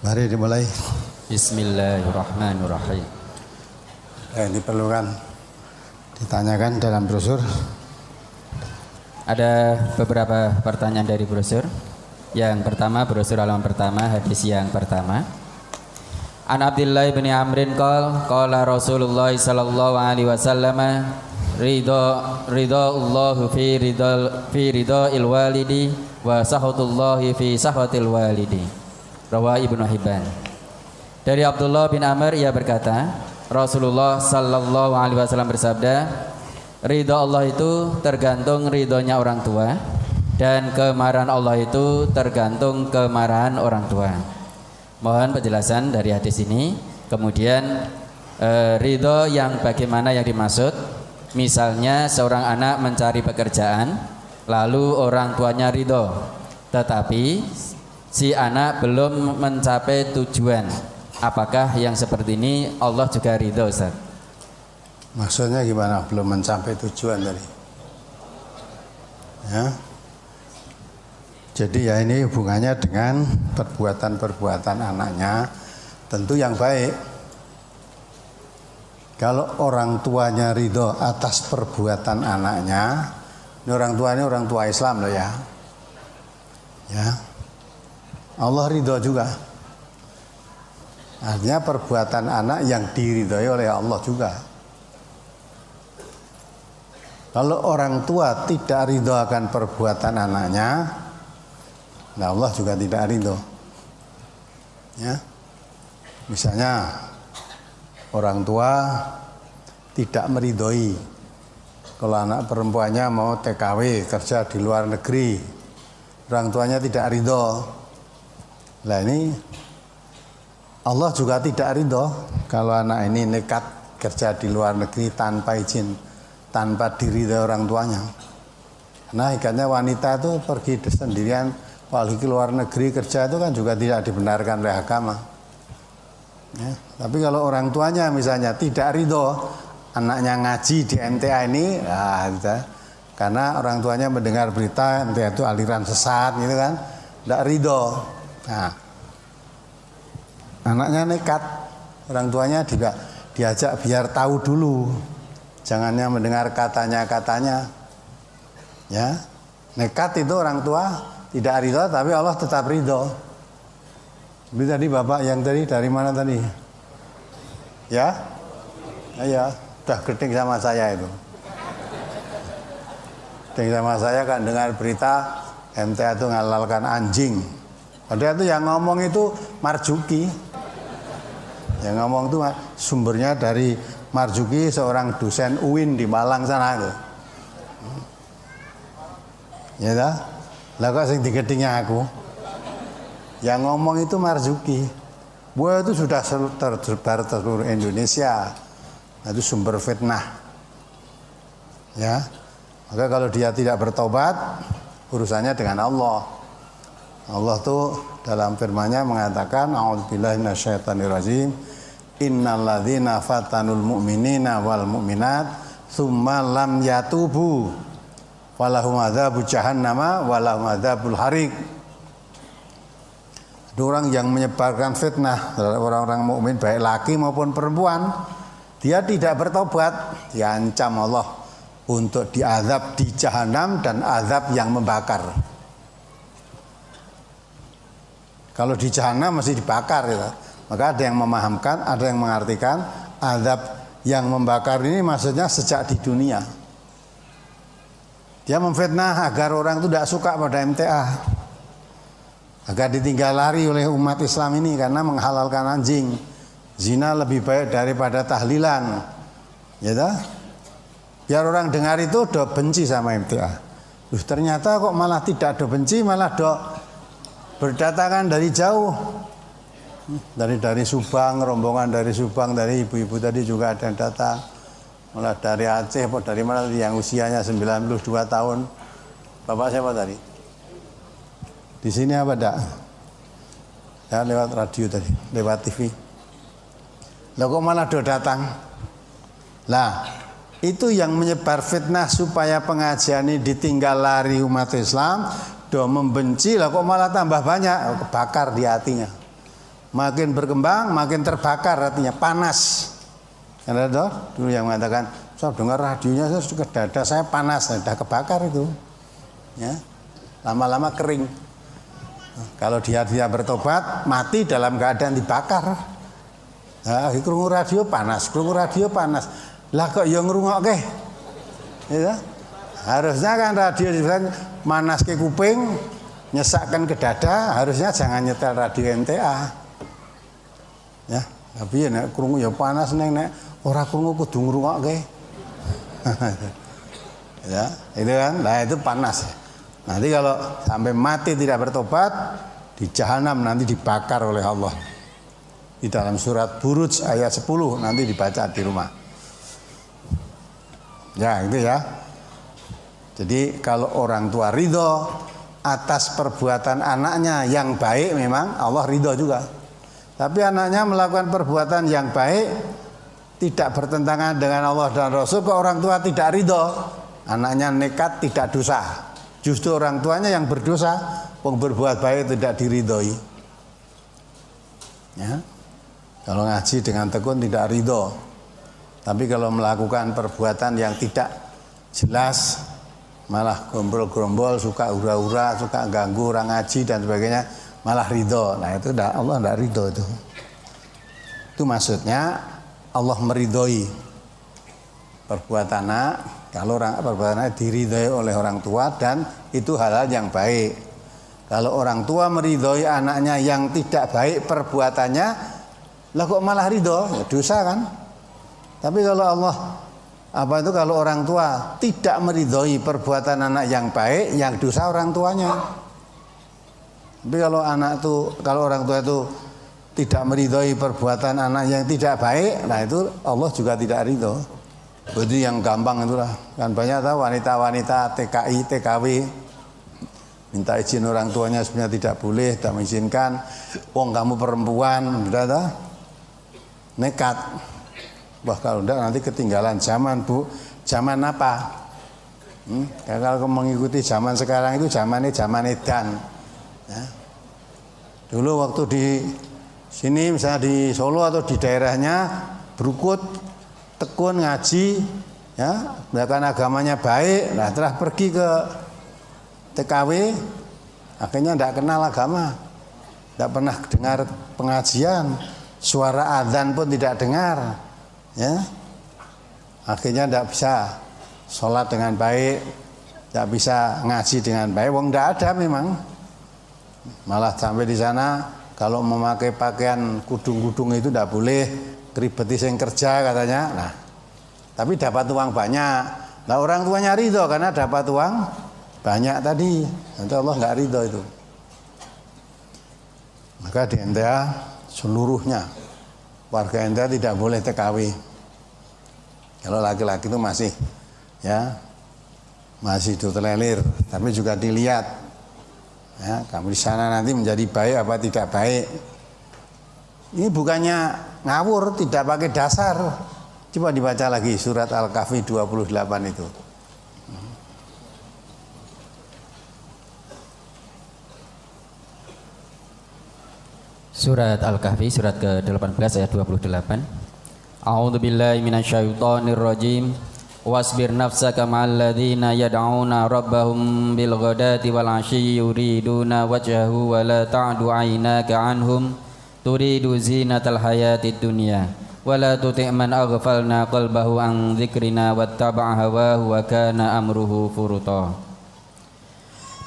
Mari dimulai. Bismillahirrahmanirrahim. Diperlukan ditanyakan dalam brosur. Ada beberapa pertanyaan dari brosur. Yang pertama, brosur halaman pertama, hadis yang pertama. An Abdillah bin Amrin qala Rasulullah sallallahu alaihi wasallam ridallahu fi ridal walidi wa sahatullahi fi sahatil walidi. Rawah Ibnu Hibban. Dari Abdullah bin Amr, ia berkata, Rasulullah sallallahu alaihi wasallam bersabda, ridha Allah itu tergantung ridhonya orang tua, dan kemarahan Allah itu tergantung kemarahan orang tua. Mohon penjelasan dari hadis ini. Kemudian ridho yang bagaimana yang dimaksud? Misalnya seorang anak mencari pekerjaan, lalu orang tuanya ridho, tetapi si anak belum mencapai tujuan. Apakah yang seperti ini Allah juga ridho, Ustaz? Maksudnya gimana? Belum mencapai tujuan tadi? Ya. Jadi ya ini hubungannya dengan perbuatan-perbuatan anaknya, tentu yang baik. Kalau orang tuanya ridho atas perbuatan anaknya, ini orang tua Islam loh ya. Ya. Allah ridho juga. Artinya perbuatan anak yang diridhoi oleh Allah juga. Kalau orang tua tidak ridho akan perbuatan anaknya, nah Allah juga tidak ridho. Ya. Misalnya orang tua tidak meridhoi kalau anak perempuannya mau TKW kerja di luar negeri, orang tuanya tidak ridho. Nah ini Allah juga tidak ridho kalau anak ini nekat kerja di luar negeri tanpa izin, tanpa diridhoi orang tuanya. Nah ikatnya wanita itu pergi sendirian, apalagi ke luar negeri kerja itu kan juga tidak dibenarkan oleh agama. Ya, tapi kalau orang tuanya misalnya tidak ridho anaknya ngaji di MTA ini, karena orang tuanya mendengar berita MTA itu aliran sesat gitu kan, tidak ridho. Nah, anaknya nekat, orang tuanya juga diajak biar tahu dulu, jangannya mendengar katanya. Ya, nekat itu orang tua tidak ridho, tapi Allah tetap ridho. Ini tadi bapak yang tadi dari mana tadi? Ya, ya, udah gedeng sama saya itu. Gedeng sama saya kan dengar berita MTA itu ngalalkan anjing. Padahal itu yang ngomong itu Marzuki. Yang ngomong itu sumbernya dari Marzuki, seorang dosen UIN di Malang sana itu. Ya dah, lah kok sing digedingnya aku. Yang ngomong itu Marzuki. Wah itu sudah tersebar seluruh Indonesia. Itu sumber fitnah. Ya. Maka kalau dia tidak bertobat, urusannya dengan Allah. Allah tuh dalam firman-Nya mengatakan, a'udzubillahi minasyaitonirrajim, innalladzina fatanul mu'minina wal mu'minat tsumma lam yatubu walahum adzabu jahannama walahum adzabul hariq. Orang yang menyebarkan fitnah terhadap orang-orang mukmin baik laki maupun perempuan, dia tidak bertobat, diancam Allah untuk diazab di jahanam dan azab yang membakar. Kalau di jahanam masih dibakar ya. Maka ada yang memahamkan, ada yang mengartikan azab yang membakar ini maksudnya sejak di dunia. Dia memfitnah agar orang itu tidak suka pada MTA, agar ditinggal lari oleh umat Islam ini karena menghalalkan anjing. Zina lebih baik daripada tahlilan. Ya dah? Biar orang dengar itu do benci sama MTA. Ternyata kok malah tidak do benci, malah do berdatangan dari jauh. Dari Subang, rombongan dari Subang, dari ibu-ibu tadi juga ada yang datang. Malah dari Aceh, dari mana tadi yang usianya 92 tahun. Bapak siapa tadi? Di sini apa enggak? Ya lewat radio tadi, lewat TV. Lah kok malah do datang? Lah, itu yang menyebar fitnah supaya pengajian ini ditinggal lari umat Islam, do membenci, lah kok malah tambah banyak, bakar di hatinya. makin berkembang makin terbakar, artinya panas. Ada toh dulu yang mengatakan, saya dengar radionya saya ke dada saya panas, sudah kebakar itu. Ya, lama-lama kering. Kalau dia bertobat, mati dalam keadaan dibakar. Nah, krungu radio panas, krungu radio panas. Lah kok yang ngrungokke? Ya. Harusnya kan radio manas ke kuping, nyesakkan ke dada, harusnya jangan nyetel radio MTA. Ya, tapi nek krungu ya panas nek ora krungu kudu ngrungokke. Ya, itu kan. Nah, itu panas. Nanti kalau sampai mati tidak bertobat, di jahanam nanti dibakar oleh Allah. Di dalam surat Buruj ayat 10 nanti dibaca di rumah. Ya, itu ya. Jadi kalau orang tua ridho atas perbuatan anaknya yang baik, memang Allah ridho juga. Tapi anaknya melakukan perbuatan yang baik tidak bertentangan dengan Allah dan Rasul, kok orang tua tidak ridho, anaknya nekat tidak dosa. Justru orang tuanya yang berdosa, berbuat baik tidak diridhoi. Ya. Kalau ngaji dengan tekun tidak ridho. Tapi kalau melakukan perbuatan yang tidak jelas, malah gombol-gombol, suka hura-hura, suka ganggu orang ngaji dan sebagainya, malah ridho. Nah itu Allah tidak ridho itu. Itu maksudnya Allah meridhoi perbuatan anak. Kalau perbuatan anak diridhoi oleh orang tua dan itu hal-hal yang baik. Kalau orang tua meridhoi anaknya yang tidak baik perbuatannya, lah kok malah ridho? Ya dosa kan? Tapi kalau kalau orang tua tidak meridhoi perbuatan anak yang baik, yang dosa orang tuanya. Tapi kalau orang tua itu tidak meridhoi perbuatan anak yang tidak baik, nah itu Allah juga tidak ridho. Berarti yang gampang itulah, kan banyak tahu wanita-wanita TKI, TKW minta izin orang tuanya sebenarnya tidak boleh, tidak mengizinkan. Wong kamu perempuan, sudah tahu? Nekat. Wah kalau enggak nanti ketinggalan zaman, Bu. Zaman apa? Kalau mengikuti zaman sekarang itu zaman edan. Ya. Dulu waktu di sini misalnya di Solo atau di daerahnya berukut, tekun ngaji, ya, melakukan agamanya baik. Nah, setelah pergi ke TKW, akhirnya tidak kenal agama, tidak pernah dengar pengajian, suara adzan pun tidak dengar, ya. Akhirnya tidak bisa sholat dengan baik, tidak bisa ngaji dengan baik. Wong tidak ada memang. Malah sampai di sana kalau memakai pakaian kudung-kudung itu tidak boleh, keribeti sing kerja katanya. Nah, tapi dapat uang banyak. Nah, orang tuanya ridho karena dapat uang banyak tadi. Nanti Allah nggak ridho itu. Maka di NTA seluruhnya warga NTA tidak boleh TKW. Kalau laki-laki itu masih ditolerir, tapi juga dilihat. Ya, kamu di sana nanti menjadi baik apa tidak baik. Ini bukannya ngawur, tidak pakai dasar. Coba dibaca lagi surat Al-Kahfi 28 itu. Surat Al-Kahfi surat ke-18 ayat 28. A'udzu billahi minasyaitonir rajim. Wasbir nafsaka ma'al ladzina yad'una rabbahum bil ghadati wal 'ashyi yuriduna wajhahu wa la ta'du 'ainaka 'anhum turidu zinatal hayatid dunya wa la tuti' man aghfalna qalbahu an dzikrina wattaba'a hawahu wa kana amruhu furuta.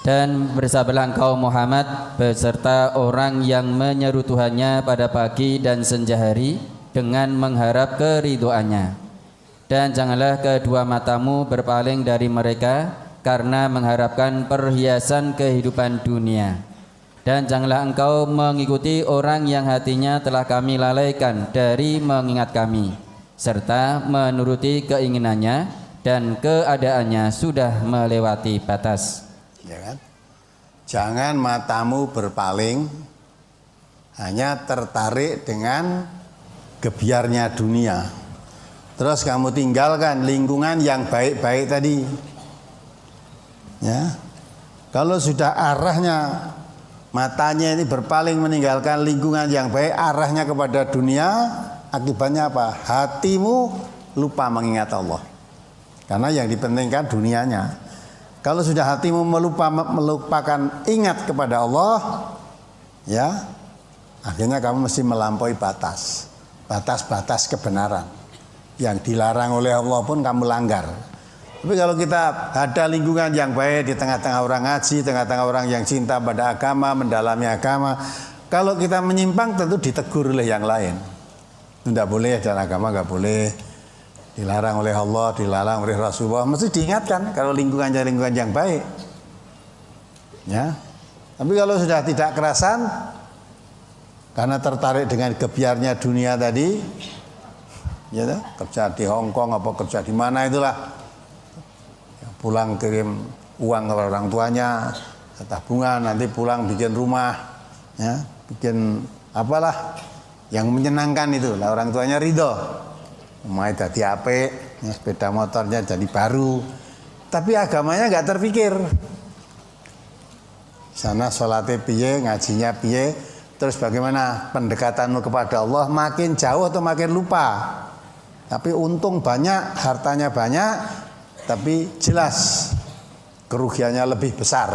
Dan bersabarlah engkau Muhammad beserta orang yang menyeru Tuhannya pada pagi dan senja hari dengan mengharap keridhoannya. Dan janganlah kedua matamu berpaling dari mereka karena mengharapkan perhiasan kehidupan dunia. Dan janganlah engkau mengikuti orang yang hatinya telah kami lalaikan dari mengingat kami, serta menuruti keinginannya dan keadaannya sudah melewati batas. Ya kan? Jangan matamu berpaling hanya tertarik dengan gebyarnya dunia. Terus kamu tinggalkan lingkungan yang baik-baik tadi. Ya. Kalau sudah arahnya matanya ini berpaling meninggalkan lingkungan yang baik, arahnya kepada dunia, akibatnya apa? Hatimu lupa mengingat Allah. Karena yang dipentingkan dunianya. Kalau sudah hatimu melupakan ingat kepada Allah, ya, akhirnya kamu mesti melampaui batas kebenaran. Yang dilarang oleh Allah pun kamu langgar. Tapi kalau kita ada lingkungan yang baik di tengah-tengah orang ngaji, tengah-tengah orang yang cinta pada agama, mendalami agama, kalau kita menyimpang tentu ditegur oleh yang lain. Tidak boleh, dan agama nggak boleh, dilarang oleh Allah, dilarang oleh Rasulullah. Mesti diingatkan kalau lingkungannya lingkungan yang baik. Ya. Tapi kalau sudah tidak kerasan, karena tertarik dengan gebiarnya dunia tadi, ya, kerja di Hong Kong apa kerja di mana itulah. Pulang kirim uang ke orang tuanya, tabungan, nanti pulang bikin rumah, ya, bikin apalah yang menyenangkan itu. Lah orang tuanya ridho, rumahnya jadi apik, ya, sepeda motornya jadi baru, tapi agamanya nggak terpikir. Sana sholatnya piye, ngajinya piye, terus bagaimana pendekatanmu kepada Allah, makin jauh atau makin lupa. Tapi untung banyak, hartanya banyak, tapi jelas kerugiannya lebih besar.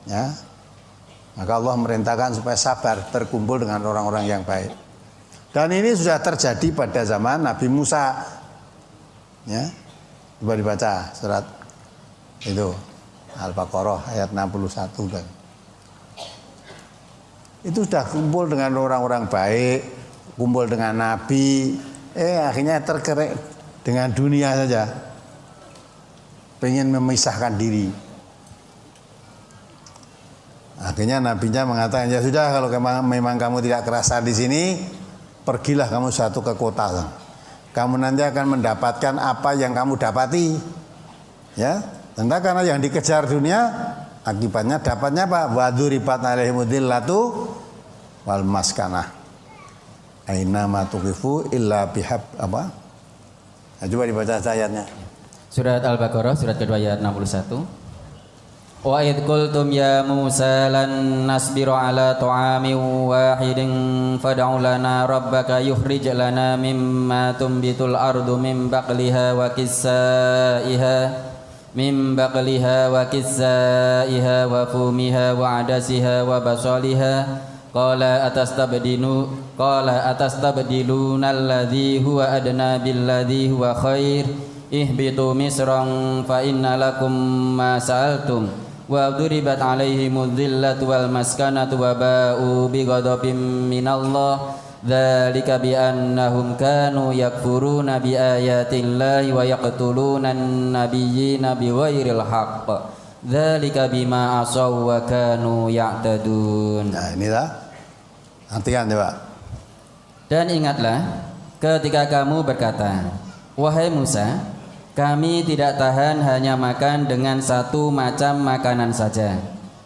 Ya. Maka Allah merintahkan supaya sabar, berkumpul dengan orang-orang yang baik. Dan ini sudah terjadi pada zaman Nabi Musa. Ya. Coba dibaca surat itu Al-Baqarah ayat 61 kan. Itu sudah kumpul dengan orang-orang baik, kumpul dengan Nabi, akhirnya terkerek dengan dunia saja. Pengen memisahkan diri. Akhirnya nabinya mengatakan, ya sudah, kalau memang kamu tidak kerasa di sini, pergilah kamu satu ke kota. Kamu nanti akan mendapatkan apa yang kamu dapati. Ya, tentu karena yang dikejar dunia, akibatnya dapatnya apa? Waduribat alaihimudillatu wal maskanah. Aina ma tuqifu illa bihab apa? Nah, coba dibaca ayatnya. Surat Al-Baqarah surat kedua ayat 61. Wa id qultum ya Musa lan nasbiru ala ta'amin wahidin fad'u lana rabbaka yukhrij lana mimma tumbitul ardu min baqliha wa qissaiha wa fumiha wa adasiha wa basaliha qala atastabdiluna alladhi huwa adna billadhi huwa khair ihbitu misran fa inna lakum ma sa'altum wa duribat alaihimudz zillatu wal maskanatu wa ba'u bighadabin minallah dzalika bi annahum kanu yakfuruna bi ayatillahi wa yaqtuluna an-nabiyyina bighairil haqq dzalika bima asaw wa kanu ya'tadun. Nah, inilah artian coba. Dan ingatlah ketika kamu berkata, wahai Musa, kami tidak tahan hanya makan dengan satu macam makanan saja.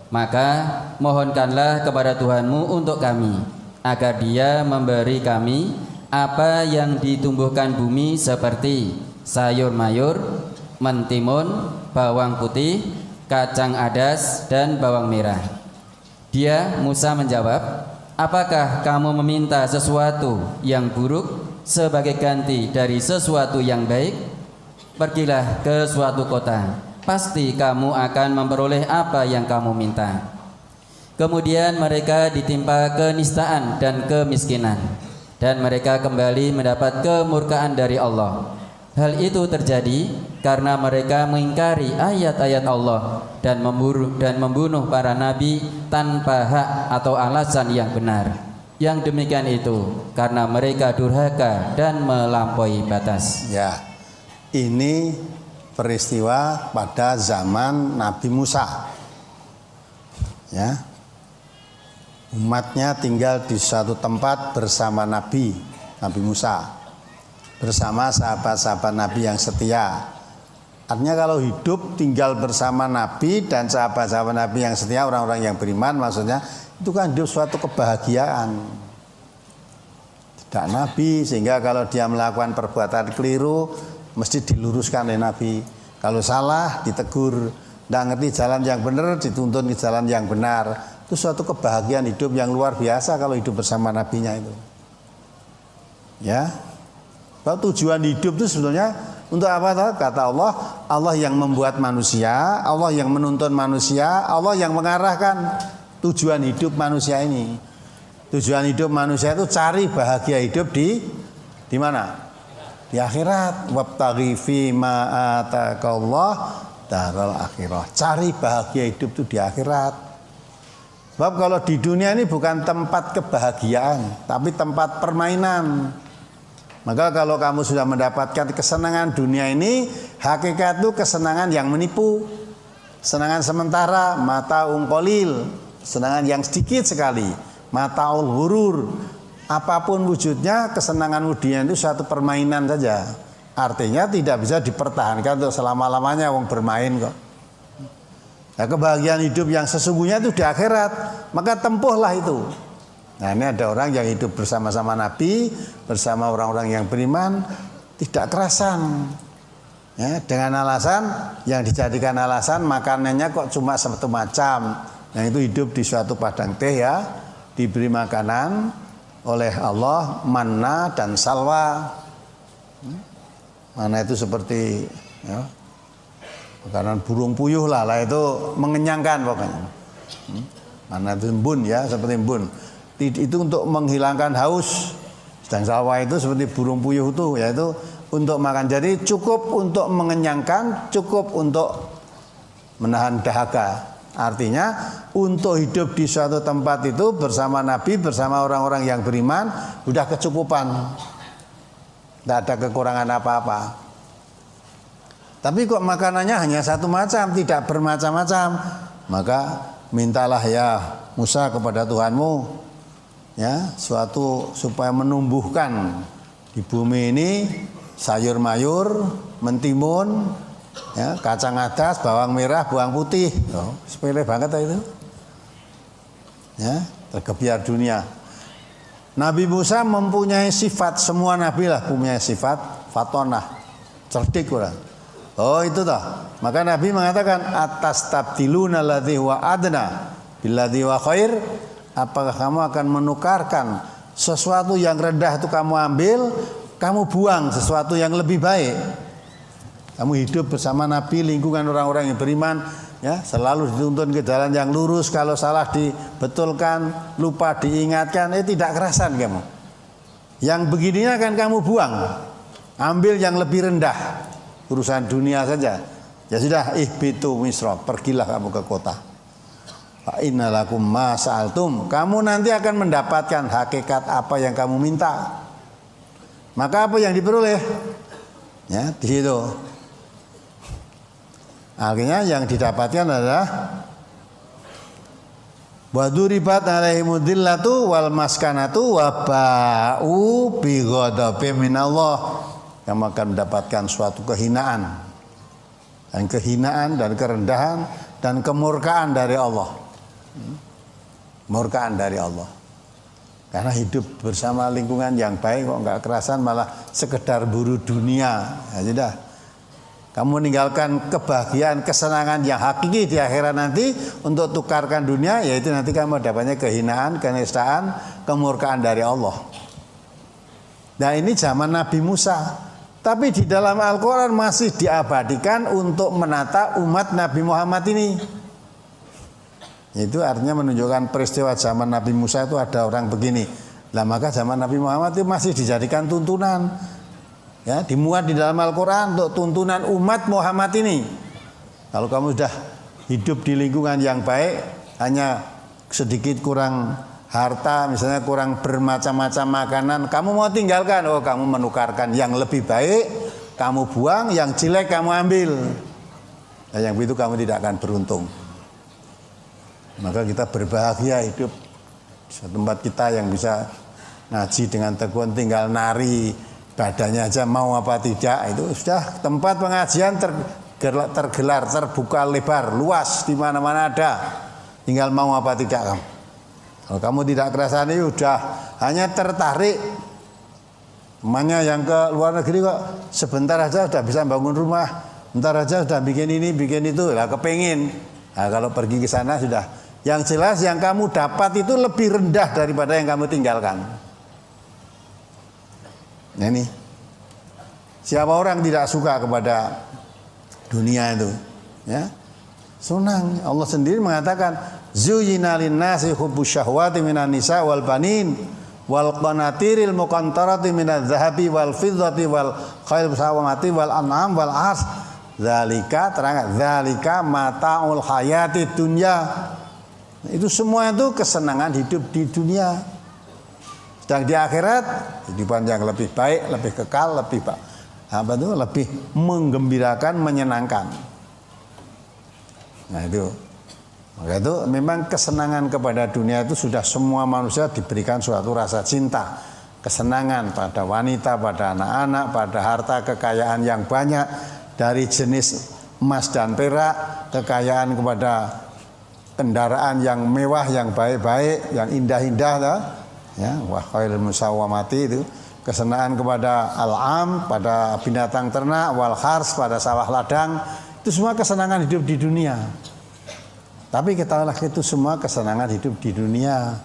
Maka mohonkanlah kepada Tuhanmu untuk kami, agar Dia memberi kami apa yang ditumbuhkan bumi seperti sayur mayur, mentimun, bawang putih, kacang adas, dan bawang merah. Dia, Musa menjawab, apakah kamu meminta sesuatu yang buruk sebagai ganti dari sesuatu yang baik? Pergilah ke suatu kota, pasti kamu akan memperoleh apa yang kamu minta. Kemudian mereka ditimpa kenistaan dan kemiskinan, dan mereka kembali mendapat kemurkaan dari Allah. Hal itu terjadi karena mereka mengingkari ayat-ayat Allah dan membunuh para nabi tanpa hak atau alasan yang benar. Yang demikian itu karena mereka durhaka dan melampaui batas. Ya, ini peristiwa pada zaman Nabi Musa. Ya, umatnya tinggal di suatu tempat bersama Nabi Musa, bersama sahabat-sahabat Nabi yang setia. Artinya kalau hidup tinggal bersama Nabi dan sahabat-sahabat Nabi yang setia, orang-orang yang beriman, maksudnya itu kan hidup suatu kebahagiaan. Tidak Nabi, sehingga kalau dia melakukan perbuatan keliru mesti diluruskan oleh Nabi. Kalau salah ditegur, tidak ngerti jalan yang benar, dituntun ke jalan yang benar. Itu suatu kebahagiaan hidup yang luar biasa kalau hidup bersama nabinya itu. Ya. Bahwa tujuan hidup itu sebetulnya untuk apa? Kata Allah, Allah yang membuat manusia, Allah yang menuntun manusia, Allah yang mengarahkan tujuan hidup manusia ini. Tujuan hidup manusia itu cari bahagia hidup di mana? Di akhirat. Wabtaghi fi ma ataqallah daral akhirah. Cari bahagia hidup itu di akhirat. Sebab kalau di dunia ini bukan tempat kebahagiaan, tapi tempat permainan. Maka kalau kamu sudah mendapatkan kesenangan dunia ini, hakikat itu kesenangan yang menipu. Kesenangan sementara, mataun qalil, kesenangan yang sedikit sekali, mataul ghurur. Apapun wujudnya, kesenangan dunia itu suatu permainan saja. Artinya tidak bisa dipertahankan untuk selama-lamanya, wong bermain kok. Nah, kebahagiaan hidup yang sesungguhnya itu di akhirat, maka tempuhlah itu. Nah, ini ada orang yang hidup bersama-sama Nabi, bersama orang-orang yang beriman, tidak kerasan. Ya, dengan alasan yang dijadikan alasan makanannya kok cuma satu macam. Nah, itu hidup di suatu padang teh ya, diberi makanan oleh Allah manna dan salwa. Mana itu seperti ya, makanan burung puyuh lah itu mengenyangkan pokoknya. Mana itu embun ya, seperti embun. Itu untuk menghilangkan haus. Sedang salwa itu seperti burung puyuh itu, yaitu untuk makan. Jadi cukup untuk mengenyangkan, cukup untuk menahan dahaga. Artinya untuk hidup di suatu tempat itu bersama Nabi, bersama orang-orang yang beriman, sudah kecukupan. Tidak ada kekurangan apa-apa. Tapi kok makanannya hanya satu macam, tidak bermacam-macam, maka mintalah ya Musa kepada Tuhanmu, ya, suatu supaya menumbuhkan di bumi ini sayur mayur, mentimun, ya, kacang adas, bawang merah, bawang putih. Oh, sepele banget itu. Ya, tergebiar dunia. Nabi Musa mempunyai sifat, semua nabi lah punya sifat fatonah, cerdik orang. Oh itu toh. Maka Nabi mengatakan atas tabdiluna alladzi huwa adna billadzi huwa khair. Apakah kamu akan menukarkan sesuatu yang rendah itu kamu ambil, kamu buang sesuatu yang lebih baik. Kamu hidup bersama Nabi, lingkungan orang-orang yang beriman, ya, selalu dituntun ke jalan yang lurus. Kalau salah dibetulkan, lupa diingatkan, tidak kerasan kamu. Yang begininya akan kamu buang, ambil yang lebih rendah. Urusan dunia saja. Ya sudah, ihbitu misra, pergilah kamu ke kota. Fa innalakum ma sa'altum. Kamu nanti akan mendapatkan hakikat apa yang kamu minta. Maka apa yang diperoleh? Ya, di situ. Akhirnya yang didapatkan adalah waduribat alaihimudillatu wal maskanatu wa ba'u bi ghadabin minallah. Kamu akan mendapatkan suatu kehinaan dan kerendahan dan kemurkaan dari Allah. Murkaan dari Allah. Karena hidup bersama lingkungan yang baik kok nggak kerasan, malah sekedar buru dunia. Ya sudah. Kamu meninggalkan kebahagiaan, kesenangan yang hakiki di akhirat nanti untuk tukarkan dunia, yaitu nanti kamu dapatnya kehinaan, kenistaan, kemurkaan dari Allah. Nah ini zaman Nabi Musa. Tapi di dalam Al-Quran masih diabadikan untuk menata umat Nabi Muhammad ini. Itu artinya menunjukkan peristiwa zaman Nabi Musa itu ada orang begini. Nah maka zaman Nabi Muhammad itu masih dijadikan tuntunan. Ya, dimuat di dalam Al-Quran untuk tuntunan umat Muhammad ini. Kalau kamu sudah hidup di lingkungan yang baik, hanya sedikit kurang harta, misalnya kurang bermacam-macam makanan, kamu mau tinggalkan, oh kamu menukarkan yang lebih baik, kamu buang, yang jelek kamu ambil. Nah, yang begitu kamu tidak akan beruntung. Maka kita berbahagia hidup di tempat kita yang bisa ngaji dengan tekun, tinggal nari, badannya aja mau apa tidak, itu sudah tempat pengajian tergelar, terbuka lebar, luas, di mana-mana ada. Tinggal mau apa tidak kamu. Kalau kamu tidak kerasan ini sudah hanya tertarik. Temannya yang ke luar negeri kok sebentar aja sudah bisa bangun rumah, Ntar aja sudah bikin ini, bikin itu, lah kepengin. Nah, kalau pergi ke sana sudah. Yang jelas yang kamu dapat itu lebih rendah daripada yang kamu tinggalkan. Nah ini, siapa orang tidak suka kepada dunia itu, ya? Senang. Allah sendiri mengatakan, "Zuyyina lin-nasi hubbus syahwati minan nisa wal banin wal qanatiril muqantarati minadz zahabi wal fiddati wal khayl sawamati wal an'am wal ars." Zalika terang, zalika mataul hayati dunya. Itu semua itu kesenangan hidup di dunia. Sedang di akhirat kehidupan yang lebih baik, lebih kekal, lebih lebih menggembirakan, menyenangkan. Nah itu, maka itu memang kesenangan kepada dunia itu sudah semua manusia diberikan suatu rasa cinta, kesenangan pada wanita, pada anak-anak, pada harta kekayaan yang banyak dari jenis emas dan perak, kekayaan kepada kendaraan yang mewah, yang baik-baik, yang indah-indah, ya, wa khairul musawwamati itu kesenangan kepada al-am, pada binatang ternak, wal khars, pada sawah ladang, itu semua kesenangan hidup di dunia. Tapi ketahuilah itu semua kesenangan hidup di dunia.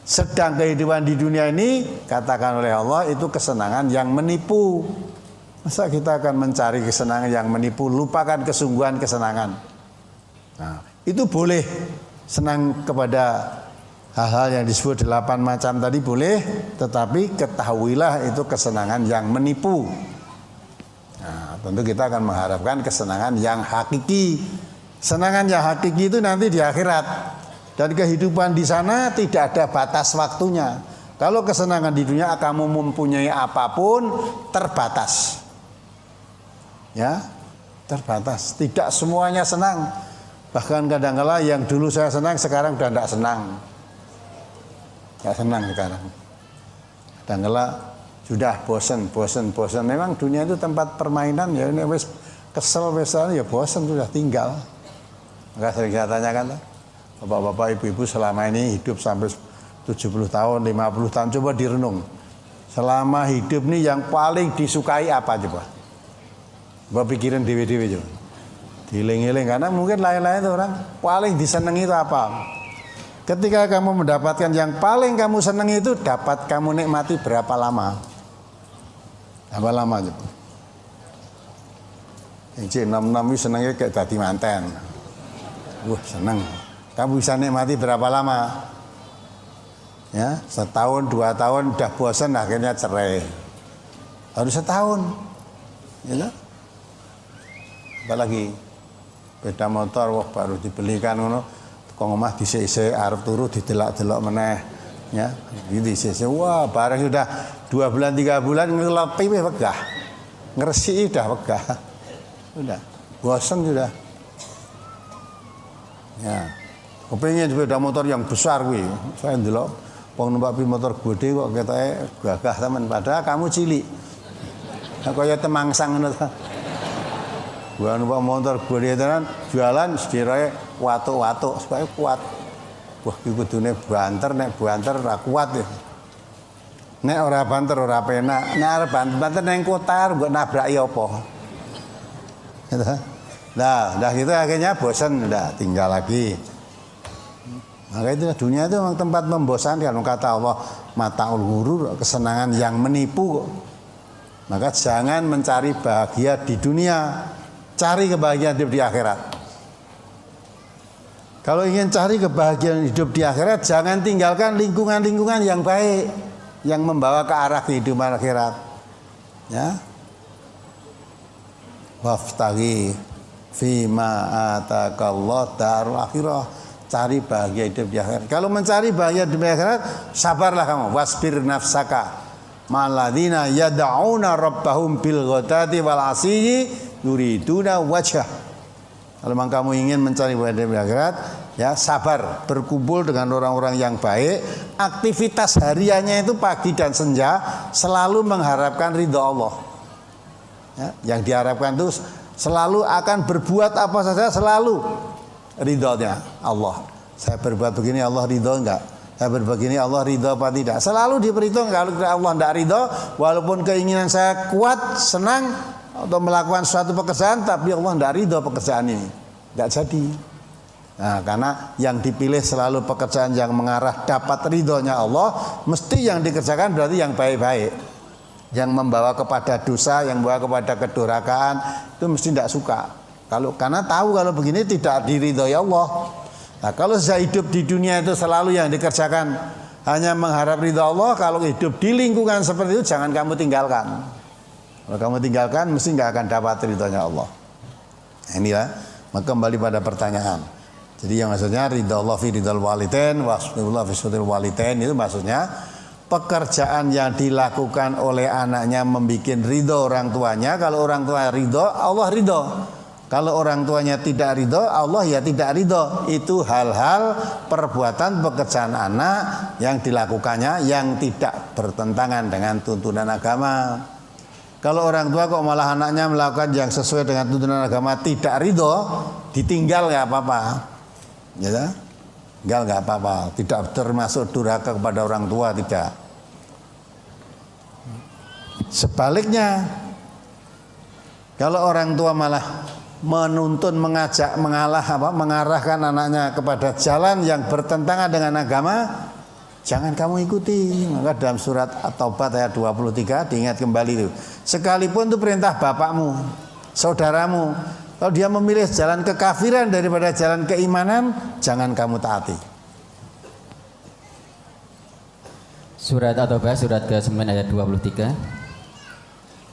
Sedang kehidupan di dunia ini katakan oleh Allah itu kesenangan yang menipu. Masa kita akan mencari kesenangan yang menipu, lupakan kesungguhan kesenangan. Nah, itu boleh senang kepada hal-hal yang disebut 8 macam tadi boleh, tetapi ketahuilah itu kesenangan yang menipu. Nah, tentu kita akan mengharapkan kesenangan yang hakiki. Senangan yang hakiki itu nanti di akhirat. Dan kehidupan di sana tidak ada batas waktunya. Kalau kesenangan di dunia kamu mempunyai apapun terbatas. Ya, terbatas. Tidak semuanya senang. Bahkan kadang-kala yang dulu saya senang sekarang udah tidak senang. Tidak senang sekarang. Kadang-kala sudah bosan. Memang dunia itu tempat permainan ya, ini wis kesel ya bosan sudah tinggal. Maka sering saya tanyakan, bapak-bapak, ibu-ibu selama ini hidup sampai 70 tahun, 50 tahun, coba direnung. Selama hidup ini yang paling disukai apa coba? Coba pikirin dewe-dewe coba. Giling-giling, karena mungkin lain-lain itu orang paling disenangi itu apa? Ketika kamu mendapatkan yang paling kamu senangi itu, dapat kamu nikmati berapa lama? Berapa lama coba? Yang nom-nom itu senangnya kayak dadi manten. Wah senang. Kamu bisa nikmati berapa lama? Ya, 1 tahun, 2 tahun udah bosan akhirnya cerai. Harus 1 tahun. Ya, apalagi beda motor wah baru dibelikan ngono kok omah dhisik-isik arep turu didelok-delok meneh ya iki dhisik wah bareng sudah 2 bulan 3 bulan ngelepi wis wegah ngresiki udah wegah udah bosan sudah ya kepengin sepeda motor yang besar kuwi saya ndelok wong numpak motor gede kok ketoke gagah temen padahal kamu cilik kaya temangsang ngono gua numpak motor gede tenan jualan sedirae watuk-watuk supaya kuat. Wah iki kudune banter, nek banter ora kuat ya. Nek ora banter ora penak, nek arep banter ning kota mbok nabraki apa. Gitu. Nah, udah gitu akhirnya bosan udah tinggal lagi. Maka itu dunia itu memang tempat membosankan. Kata Allah, mataul ghurur, kesenangan yang menipu. Maka jangan mencari bahagia di dunia. Cari kebahagiaan hidup di akhirat. Kalau ingin cari kebahagiaan hidup di akhirat, jangan tinggalkan lingkungan-lingkungan yang baik, yang membawa ke arah kehidupan akhirat. Ya. Waftaghi fima atakallah darul akhirah. Cari bahagia hidup di akhirat. Kalau mencari bahagia hidup di akhirat, sabarlah kamu. Wasbir nafsaka ma'alladzina yad'una rabbahum bil ghadati wal 'ashiyyi yuriduna wajah. Kalau memang kamu ingin mencari bahagia di akhirat, ya sabar, berkumpul dengan orang-orang yang baik. Aktivitas hariannya itu pagi dan senja selalu mengharapkan ridha Allah. Ya, yang diharapkan itu selalu akan berbuat apa saja selalu ridhonya Allah. Saya berbuat begini Allah ridho enggak? Saya berbuat begini Allah ridho apa tidak? Selalu diperhitung. Kalau Allah tidak ridho, walaupun keinginan saya kuat, senang, atau melakukan suatu pekerjaan tapi Allah tidak ridho pekerjaan ini, tidak jadi. Nah, karena yang dipilih selalu pekerjaan yang mengarah dapat ridhonya Allah, mesti yang dikerjakan berarti yang baik-baik, yang membawa kepada dosa, yang membawa kepada kedurhakaan, itu mesti tidak suka. Karena tahu kalau begini tidak diridhoi Allah. Nah, kalau saya hidup di dunia itu selalu yang dikerjakan hanya mengharap ridha Allah, kalau hidup di lingkungan seperti itu jangan kamu tinggalkan. Kalau kamu tinggalkan mesti nggak akan dapat ridhonya Allah. Inilah, maka kembali pada pertanyaan. Jadi yang maksudnya ridha Allah fi ridhal walidain wa hasbunallahu fi hasbil walidain itu maksudnya pekerjaan yang dilakukan oleh anaknya membuat ridho orang tuanya. Kalau orang tua ridho, Allah ridho. Kalau orang tuanya tidak ridho, Allah ya tidak ridho. Itu hal-hal perbuatan pekerjaan anak yang dilakukannya yang tidak bertentangan dengan tuntunan agama. Kalau orang tua kok malah anaknya melakukan yang sesuai dengan tuntunan agama tidak ridho, ditinggal nggak apa-apa, ya, tinggal nggak apa-apa. Tidak termasuk durhaka kepada orang tua, tidak. Sebaliknya, kalau orang tua malah menuntun, mengajak, mengarahkan anaknya kepada jalan yang bertentangan dengan agama, jangan kamu ikuti. Maka dalam surat At-Taubah ayat 23 diingat kembali itu. Sekalipun itu perintah bapakmu, saudaramu, kalau dia memilih jalan kekafiran daripada jalan keimanan, jangan kamu taati. Surat At-Taubah surat ke-9 ayat 23.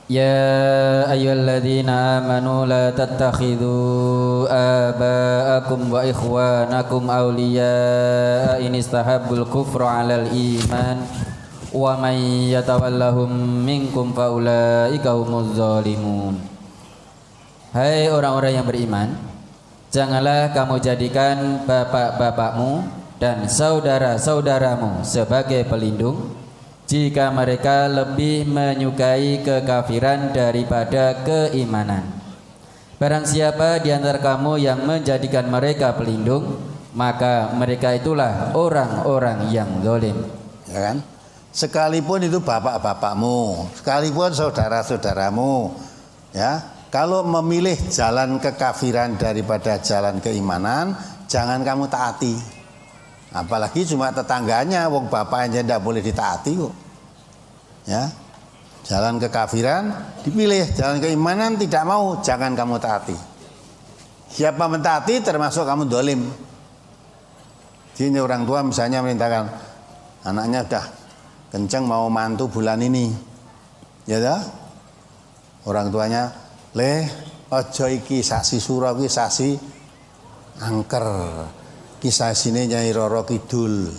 Ya ayyuhalladzina amanu la tattakhidhu aba'akum wa ikhwanakum awliya in istahabbul kufra 'alal iman wa may yatawallahum minkum faulaika humuz zalimun. Hai orang-orang yang beriman, janganlah kamu jadikan bapak-bapakmu dan saudara-saudaramu sebagai pelindung jika mereka lebih menyukai kekafiran daripada keimanan. Barang siapa di antara kamu yang menjadikan mereka pelindung, maka mereka itulah orang-orang yang zalim. Ya kan? Sekalipun itu bapak-bapakmu, sekalipun saudara-saudaramu, ya, kalau memilih jalan kekafiran daripada jalan keimanan, jangan kamu taati. Apalagi cuma tetangganya, wong bapaknya tidak boleh ditaati kok. Ya, jalan kekafiran dipilih, jalan keimanan tidak mau, jangan kamu taati. Siapa mentaati termasuk kamu dolim. Jadi orang tua misalnya merintahkan anaknya udah kenceng mau mantu bulan ini, ya dah. Orang tuanya, ojo iki sasi sura iki sasi angker. Kisah sini Nyai Roro Kidul.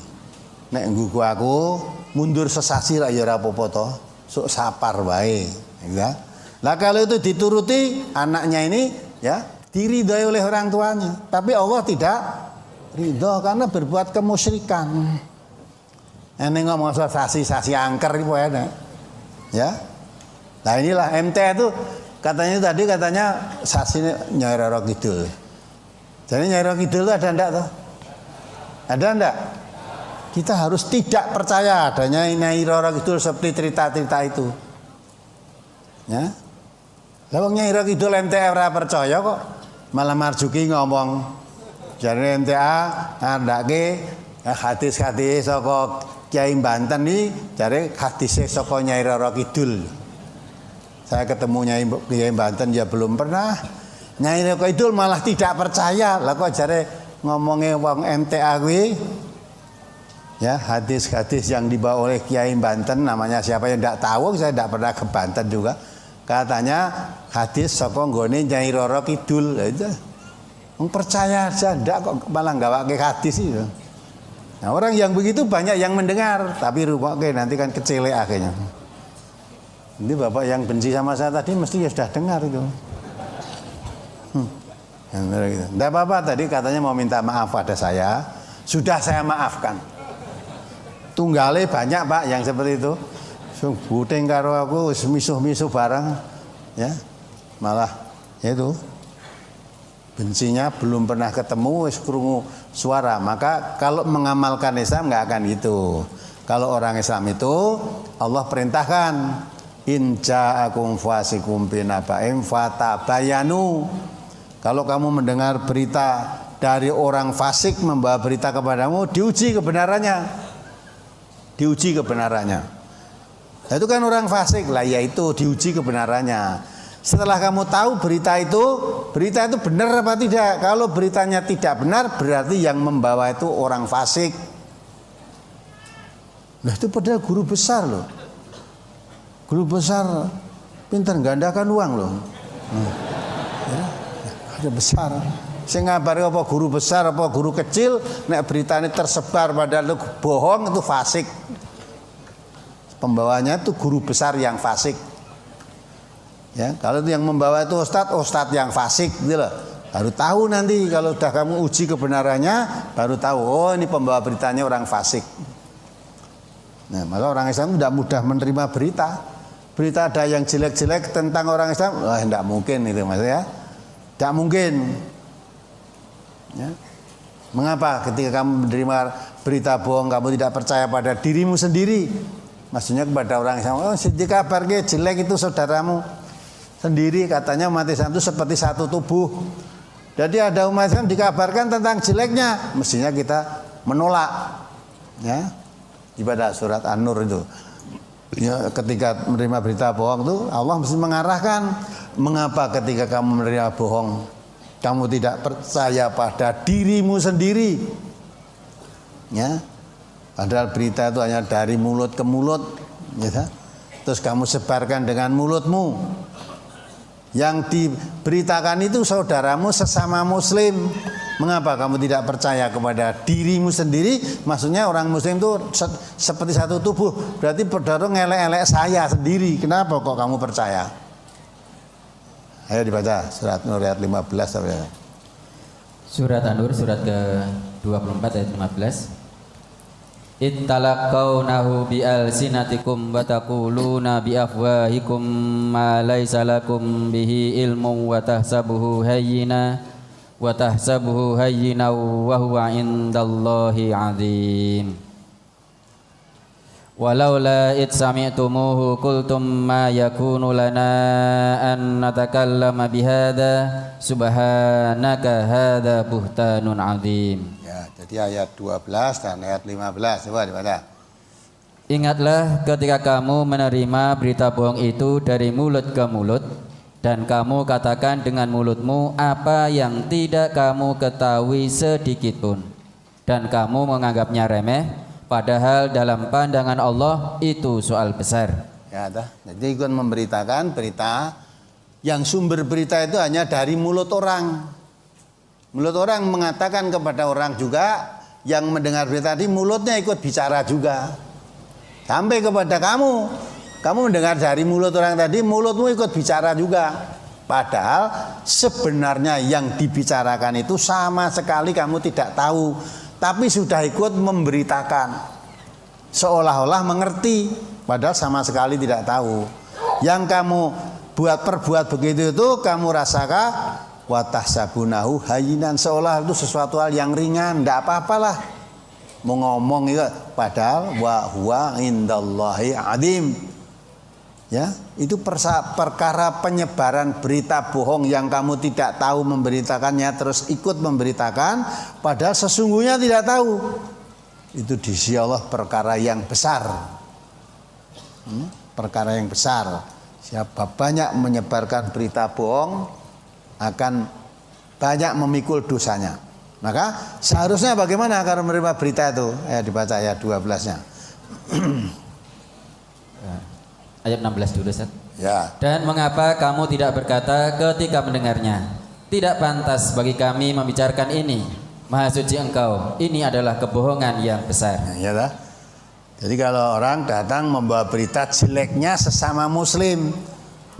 Nek nggugu aku mundur sesasi lah ya ora apa-apa to. Sok sapar wae, ya. Lah kalau itu dituruti anaknya ini ya diridhoi oleh orang tuanya, tapi Allah tidak ridho karena berbuat kemusyrikan. Ini ngomong soal sasi angker itu ya. Ya. Nah inilah MT itu katanya sasi Nyai Roro Kidul. Jadi Nyai Roro Kidul itu ada enggak tuh? Ada enggak? Kita harus tidak percaya adanya Nyai Roro Kidul seperti cerita-cerita itu. Ya. Lah wong Nyai Roro Kidul MTA ora percaya kok. Malah Marjuki ngomong jare MTA andake hadis-hadis saka Kiai Banten iki jare hadis saka Nyai Roro Kidul. Saya ketemu Nyai Banten ya belum pernah. Nyai Roro Kidul malah tidak percaya. Lah kok jare ngomongnya wong MTA kuwi ya hadis-hadis yang dibawa oleh Kiai Banten, namanya siapa yang tidak tahu, saya tidak pernah ke Banten juga, katanya hadis saka nggone Nyai Roro Kidul itu percaya aja ndak kok malah nggawake hadis itu. Nah orang yang begitu banyak yang mendengar tapi rumokke nanti kan kecelek akhirnya. Ini bapak yang benci sama saya tadi mesti ya sudah dengar itu. Tidak apa-apa, tadi katanya mau minta maaf pada saya, sudah saya maafkan. Tunggale banyak pak yang seperti itu, buting karo aku misuh-misuh barang, ya malah itu bencinya belum pernah ketemu, krungu suara. Maka kalau mengamalkan Islam nggak akan gitu. Kalau orang Islam itu Allah perintahkan In ja'akum fasikum binaba'in fatabayanu. Kalau kamu mendengar berita dari orang fasik membawa berita kepadamu, diuji kebenarannya. Diuji kebenarannya. Nah, itu kan orang fasik lah, yaitu diuji kebenarannya. Setelah kamu tahu berita itu benar apa tidak? Kalau beritanya tidak benar, berarti yang membawa itu orang fasik. Nah, itu padahal guru besar loh. Guru besar pintar gandakan uang loh. Ya, ada besar. Saya ngabari apa guru besar apa guru kecil, nek beritanya tersebar padahal itu bohong, itu fasik. Pembawanya itu guru besar yang fasik. Ya, kalau itu yang membawa itu ustadz yang fasik gitu loh. Baru tahu nanti kalau sudah kamu uji kebenarannya, baru tahu oh ini pembawa beritanya orang fasik. Nah, maka orang Islam tidak mudah menerima berita. Berita ada yang jelek-jelek tentang orang Islam, wah tidak mungkin itu maksudnya. Tidak mungkin. Ya. Mengapa ketika kamu menerima berita bohong kamu tidak percaya pada dirimu sendiri? Maksudnya kepada orang Islam, oh dikabar jelek itu saudaramu sendiri, katanya umat Islam itu seperti satu tubuh. Jadi ada umat Islam dikabarkan tentang jeleknya, mestinya kita menolak. Ya. Ibadah surat An-Nur itu. Ya, ketika menerima berita bohong itu Allah mesti mengarahkan, mengapa ketika kamu menerima bohong kamu tidak percaya pada dirimu sendiri. Ya. Padahal berita itu hanya dari mulut ke mulut, ya. Terus kamu sebarkan dengan mulutmu. Yang diberitakan itu saudaramu sesama muslim. Mengapa kamu tidak percaya kepada dirimu sendiri? Maksudnya orang muslim itu seperti satu tubuh. Berarti saudara ngelek-elek saya sendiri. Kenapa kok kamu percaya? Ayo dibaca surat Nur ayat 15 sampai. Surat An-Nur surat ke-24 ayat 15. Ittalaqawnahu bi'alsinatikum wa taquluna bi'afwahikum ma laysa lakum bihi ilmun wa tahsabuhu hayyina wa huwa indallahi 'azim. Walaula id sami'tumuhu qultum ma yakunu lana an natakallama bihadza subhanaka hadza buhtanun 'azim. Ya, jadi ayat 12 dan ayat 15 coba dibaca. Ingatlah ketika kamu menerima berita bohong itu dari mulut ke mulut, dan kamu katakan dengan mulutmu apa yang tidak kamu ketahui sedikitpun, dan kamu menganggapnya remeh, padahal dalam pandangan Allah itu soal besar. Ya, jadi ikut memberitakan berita yang sumber berita itu hanya dari mulut orang. Mulut orang mengatakan kepada orang juga yang mendengar berita tadi, mulutnya ikut bicara juga. Sampai kepada kamu mendengar dari mulut orang tadi, mulutmu ikut bicara juga. Padahal sebenarnya yang dibicarakan itu sama sekali kamu tidak tahu, tapi sudah ikut memberitakan. Seolah-olah mengerti, padahal sama sekali tidak tahu. Yang kamu perbuat begitu itu kamu rasakan wa tahsabunahu hayyinan, seolah itu sesuatu hal yang ringan, tidak apa-apalah mau ngomong itu, padahal wa huwa indallahi adzim. Ya, itu perkara penyebaran berita bohong yang kamu tidak tahu memberitakannya terus ikut memberitakan, padahal sesungguhnya tidak tahu. Itu di sisi Allah perkara yang besar. Perkara yang besar. Siapa banyak menyebarkan berita bohong akan banyak memikul dosanya. Maka seharusnya bagaimana kalau menerima berita itu? Dibaca ayat 12-nya. Ayat 16 dulu, Ustaz. Ya. Dan mengapa kamu tidak berkata ketika mendengarnya, tidak pantas bagi kami membicarakan ini. Maha suci Engkau, ini adalah kebohongan yang besar. Ya, ya. Jadi kalau orang datang membawa berita jeleknya sesama muslim,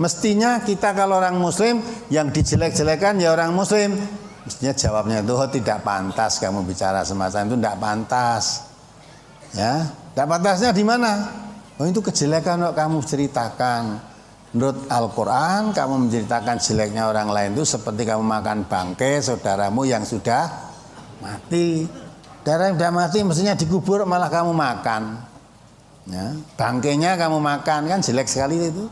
mestinya kita kalau orang muslim yang dijelek-jelekan ya orang muslim, mestinya jawabnya itu tidak pantas kamu bicara semacam itu, tidak pantas. Ya, tidak pantasnya di mana? Oh, itu kejelekan kok kamu ceritakan. Menurut Al-Quran kamu menceritakan jeleknya orang lain itu seperti kamu makan bangkai saudaramu yang sudah mati. Saudara yang sudah mati mestinya dikubur malah kamu makan. Ya, bangkainya kamu makan, kan jelek sekali itu.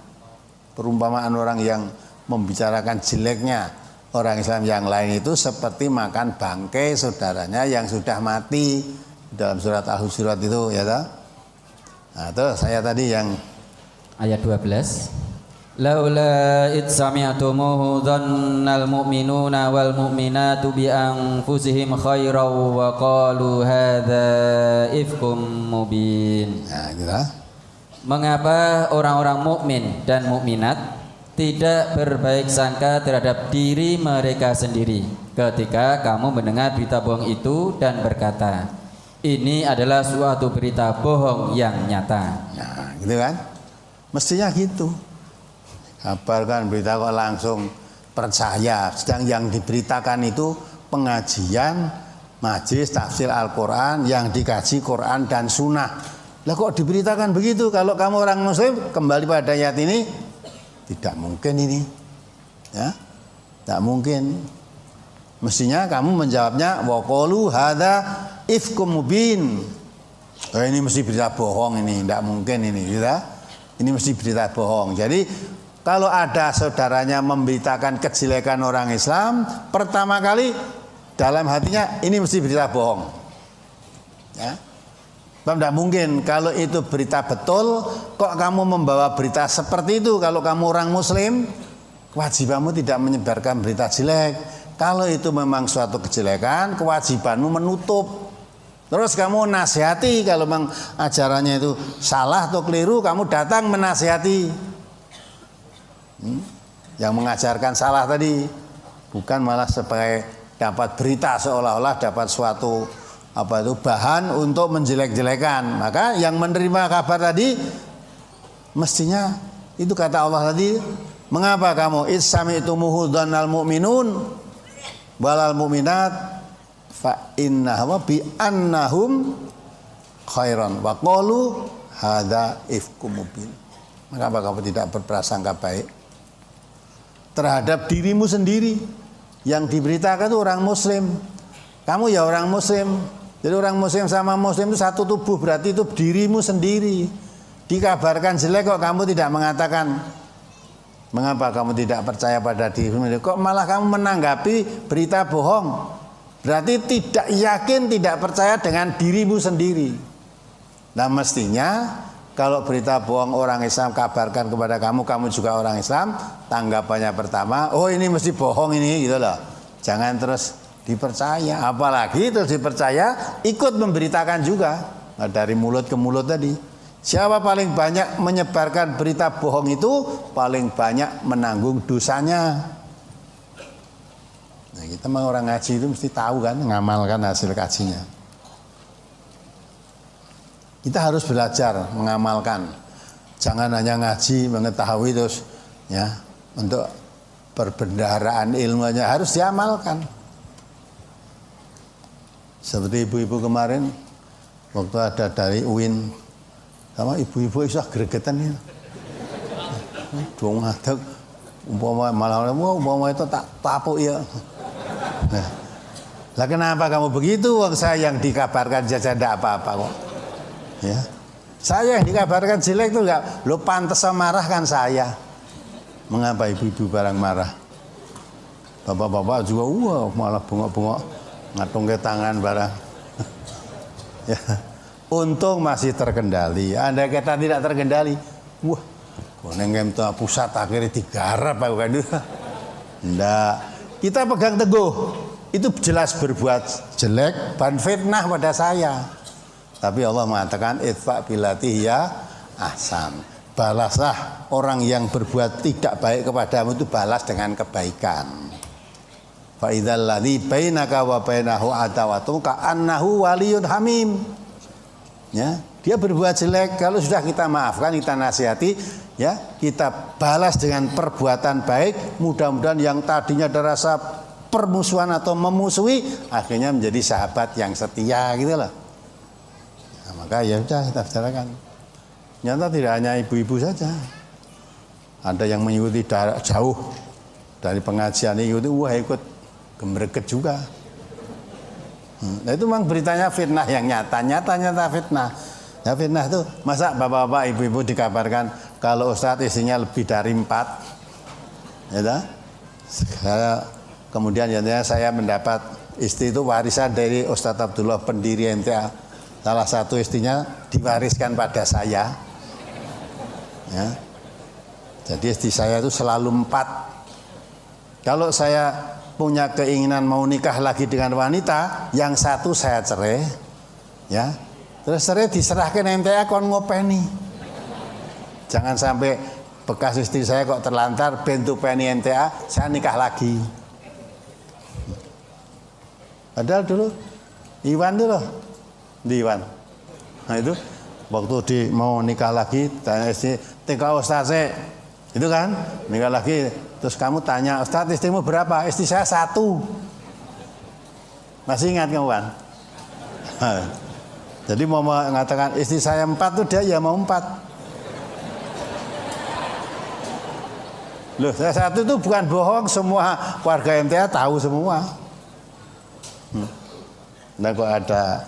perumpamaan orang yang membicarakan jeleknya orang Islam yang lain itu seperti makan bangkai saudaranya yang sudah mati, dalam surat Al-Hujurat itu ya toh. Nah, itu saya tadi yang ayat 12. Laula id sami'tumuhu dhannal mu'minuna wal mu'minatu bi anfusihim khairan wa qalu hadza ifkum mubin. nah, gitu. Mengapa orang-orang mukmin dan mukminat tidak berbaik sangka terhadap diri mereka sendiri ketika kamu mendengar berita bohong itu dan berkata, ini adalah suatu berita bohong yang nyata. Nah, gitu kan? Mestinya gitu. Kabarkan berita kok langsung percaya. Sedang yang diberitakan itu pengajian majelis tafsir Al-Quran yang dikaji Quran dan Sunnah. Lah kok diberitakan begitu? Kalau kamu orang Muslim, kembali pada ayat ini, tidak mungkin ini, ya, tidak mungkin. Mestinya kamu menjawabnya waqalu hadza ifkum mubin. Oh, ini mesti berita bohong ini, tidak mungkin ini, gitu. Ini mesti berita bohong. Jadi kalau ada saudaranya memberitakan kejelekan orang Islam, pertama kali dalam hatinya ini mesti berita bohong. Ya. Tidak mungkin kalau itu berita betul, kok kamu membawa berita seperti itu? Kalau kamu orang Muslim, kewajibanmu tidak menyebarkan berita jelek. Kalau itu memang suatu kejelekan, kewajibanmu menutup. Terus kamu nasihati, kalau memang ajarannya itu salah atau keliru, kamu datang menasihati. Yang mengajarkan salah tadi, bukan malah sebagai dapat berita seolah-olah dapat suatu bahan untuk menjelek-jelekan. Maka yang menerima kabar tadi mestinya itu kata Allah tadi, mengapa kamu sami'tumuhu dhannal mu'minun walal mu'minat fa innahum bi annahum khairan wa qalu hadza ifkum mubin. Mengapa kamu tidak berprasangka baik terhadap dirimu sendiri? Yang diberitakan itu orang Muslim, kamu ya orang Muslim. Jadi orang Muslim sama Muslim itu satu tubuh, berarti itu dirimu sendiri. Dikabarkan jelek kok kamu tidak mengatakan, mengapa kamu tidak percaya pada dirimu sendiri? Kok malah kamu menanggapi berita bohong? Berarti tidak yakin, tidak percaya dengan dirimu sendiri. Nah mestinya kalau berita bohong orang Islam kabarkan kepada kamu, kamu juga orang Islam, tanggapannya pertama, oh ini mesti bohong ini, gitu loh. Jangan terus dipercaya, apalagi terus dipercaya ikut memberitakan juga. Nah, dari mulut ke mulut tadi, siapa paling banyak menyebarkan berita bohong itu paling banyak menanggung dosanya. Nah, kita memang orang ngaji itu mesti tahu kan, mengamalkan hasil kajinya. Kita harus belajar mengamalkan, jangan hanya ngaji mengetahui terus ya, untuk perbendaharaan ilmunya harus diamalkan. Seperti ibu-ibu kemarin waktu ada dari UIN, sama ibu-ibu isah gregetan ya. Dong ngadeg umpama itu tak tapuk ya. Nah, lah kenapa kamu begitu? Wong saya yang dikabarkan saja tidak apa-apa kok. Ya, saya yang dikabarkan jelek itu enggak, lo pantas marah kan saya. Mengapa ibu-ibu barang marah? Bapak-bapak juga malah bengok-bengok ngatung ke tangan barang. Ya, untung masih terkendali. Andai kita tidak terkendali, wah, koneng pusat akhirnya digarap aku kan. Enggak, kita pegang teguh. Itu jelas berbuat jelek dan fitnah pada saya. Tapi Allah mengatakan idfa billati hiya ahsan. Balaslah orang yang berbuat tidak baik kepadamu itu balas dengan kebaikan. Fa idzal ladzi bainaka wa bainahu adawatun ka'annahu waliyyun hamim. Ya, dia berbuat jelek, kalau sudah kita maafkan, kita nasihati, ya, kita balas dengan perbuatan baik, mudah-mudahan yang tadinya ada rasa permusuhan atau memusuhi akhirnya menjadi sahabat yang setia gitu loh. Nah, maka ya sudah kita bicarakan. Nyata tidak hanya ibu-ibu saja, ada yang mengikuti jauh dari pengajian ini, wah ikut gemerget juga. Nah, itu memang beritanya fitnah yang nyata fitnah. Ya fitnah itu masa bapak-bapak ibu-ibu dikabarkan kalau Ustadz istrinya lebih dari 4, ya toh? Kemudian saya mendapat istri itu warisan dari Ustadz Abdullah pendiri MTA. Salah satu istrinya diwariskan pada saya. Ya. Jadi istri saya itu selalu 4. Kalau saya punya keinginan mau nikah lagi dengan wanita, yang satu saya cerai, ya. Terus cerai diserahkan MTA kon ngopeni. Jangan sampai bekas istri saya kok terlantar bentuk PNI MTA, saya nikah lagi. Padahal dulu Iwan dulu, di Iwan. Nah itu waktu di mau nikah lagi, tanya istri, "Tika Ustaz, itu kan nikah lagi." Terus kamu tanya, "Ustaz, istrimu berapa?" "Istri saya 1." Masih ingat kamu, Wan? Jadi mau mengatakan istri saya 4 tuh dia ya mau 4. Loh, saya 1 itu bukan bohong, semua warga MTA tahu semua. Nah kok ada,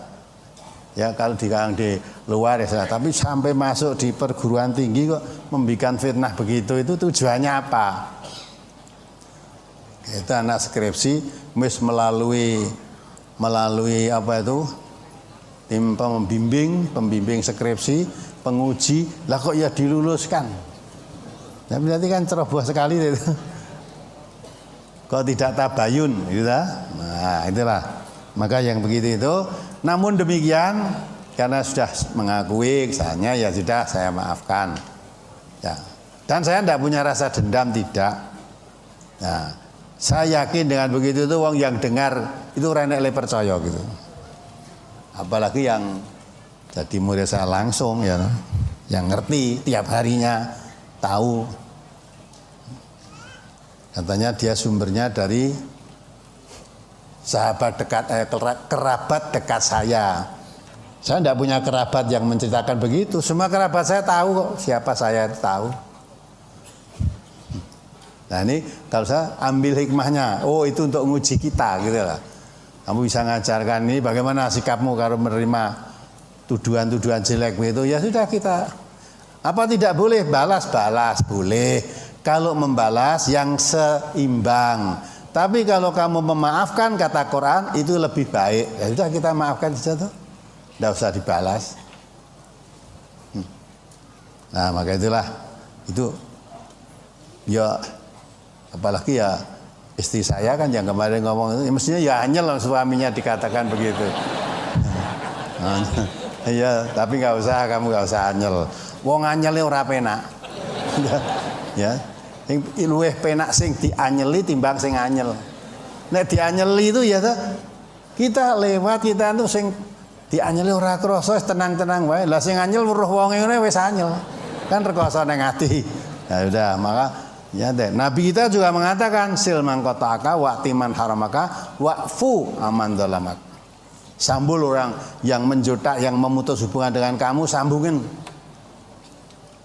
ya kalau di luar ya, tapi sampai masuk di perguruan tinggi kok membikin fitnah begitu, itu tujuannya apa? Kita anak skripsi melalui apa itu, tim pembimbing skripsi, penguji, lah kok ya diluluskan. Ya berarti kan ceroboh sekali itu. Kok tidak tabayun gitu. Nah, itulah. Maka yang begitu itu, namun demikian karena sudah mengakui kesalahannya, ya sudah saya maafkan. Ya. Dan saya tidak punya rasa dendam, tidak. Nah, saya yakin dengan begitu itu wong yang dengar itu renek le percaya gitu. Apalagi yang jadi murid saya langsung ya, yang ngerti tiap harinya, tahu. Katanya dia sumbernya dari sahabat dekat, kerabat dekat saya. Saya tidak punya kerabat yang menceritakan begitu. Semua kerabat saya tahu kok siapa saya, tahu. Nah ini kalau saya ambil hikmahnya, oh itu untuk nguji kita gitu lah. Kamu bisa ngajarkan ini bagaimana sikapmu kalau menerima tuduhan-tuduhan jelek begitu. Ya sudah kita, apa tidak boleh balas boleh. Kalau membalas yang seimbang. Tapi kalau kamu memaafkan, kata Quran, itu lebih baik. Ya sudah kita maafkan saja tuh. Tidak usah dibalas. Nah maka itulah. Itu ya apalagi ya istri saya kan yang kemarin ngomong itu, ya mestinya ya anyel suaminya dikatakan begitu. Iya, tapi nggak usah, kamu nggak usah anyel. Wong anyele ora penak. Ya, sing luwih penak sing dianyeli timbang sing anyel. Nek dianyeli itu ya kita lewat, kita tuh sing dianyeli ora krasa, tenang-tenang wae. Lah sing anyel weruh wonge ngene wis anyel. Kan rekoso ning ati. Ya udah, maka ya deh. Nabi kita juga mengatakan sil mangkotaka wa timan haramaka wa'fu aman dolamak. Sambul orang yang menjotak, yang memutus hubungan dengan kamu, sambungin.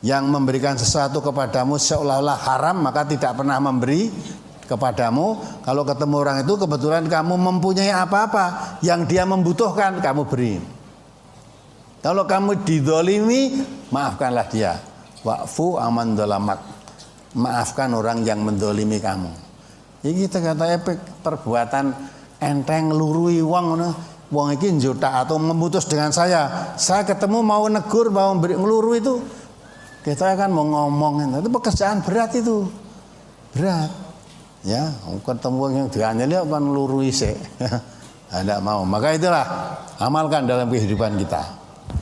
Yang memberikan sesuatu kepadamu seolah-olah haram, maka tidak pernah memberi kepadamu. Kalau ketemu orang itu kebetulan kamu mempunyai apa-apa yang dia membutuhkan, kamu beri. Kalau kamu didolimi, maafkanlah dia. Wa'fu aman dolamak. Maafkan orang yang mendolimi kamu. Ini kita katanya perbuatan enteng lurui wong, wong iki njotak atau memutus dengan saya. Saya ketemu mau negur, mau beri ngeluru itu. Kita kan mau ngomong, itu pekerjaan berat itu, berat, ya. Ketemu yang dianyeli apa ngelurui sih, tidak mau. Maka itulah amalkan dalam kehidupan kita,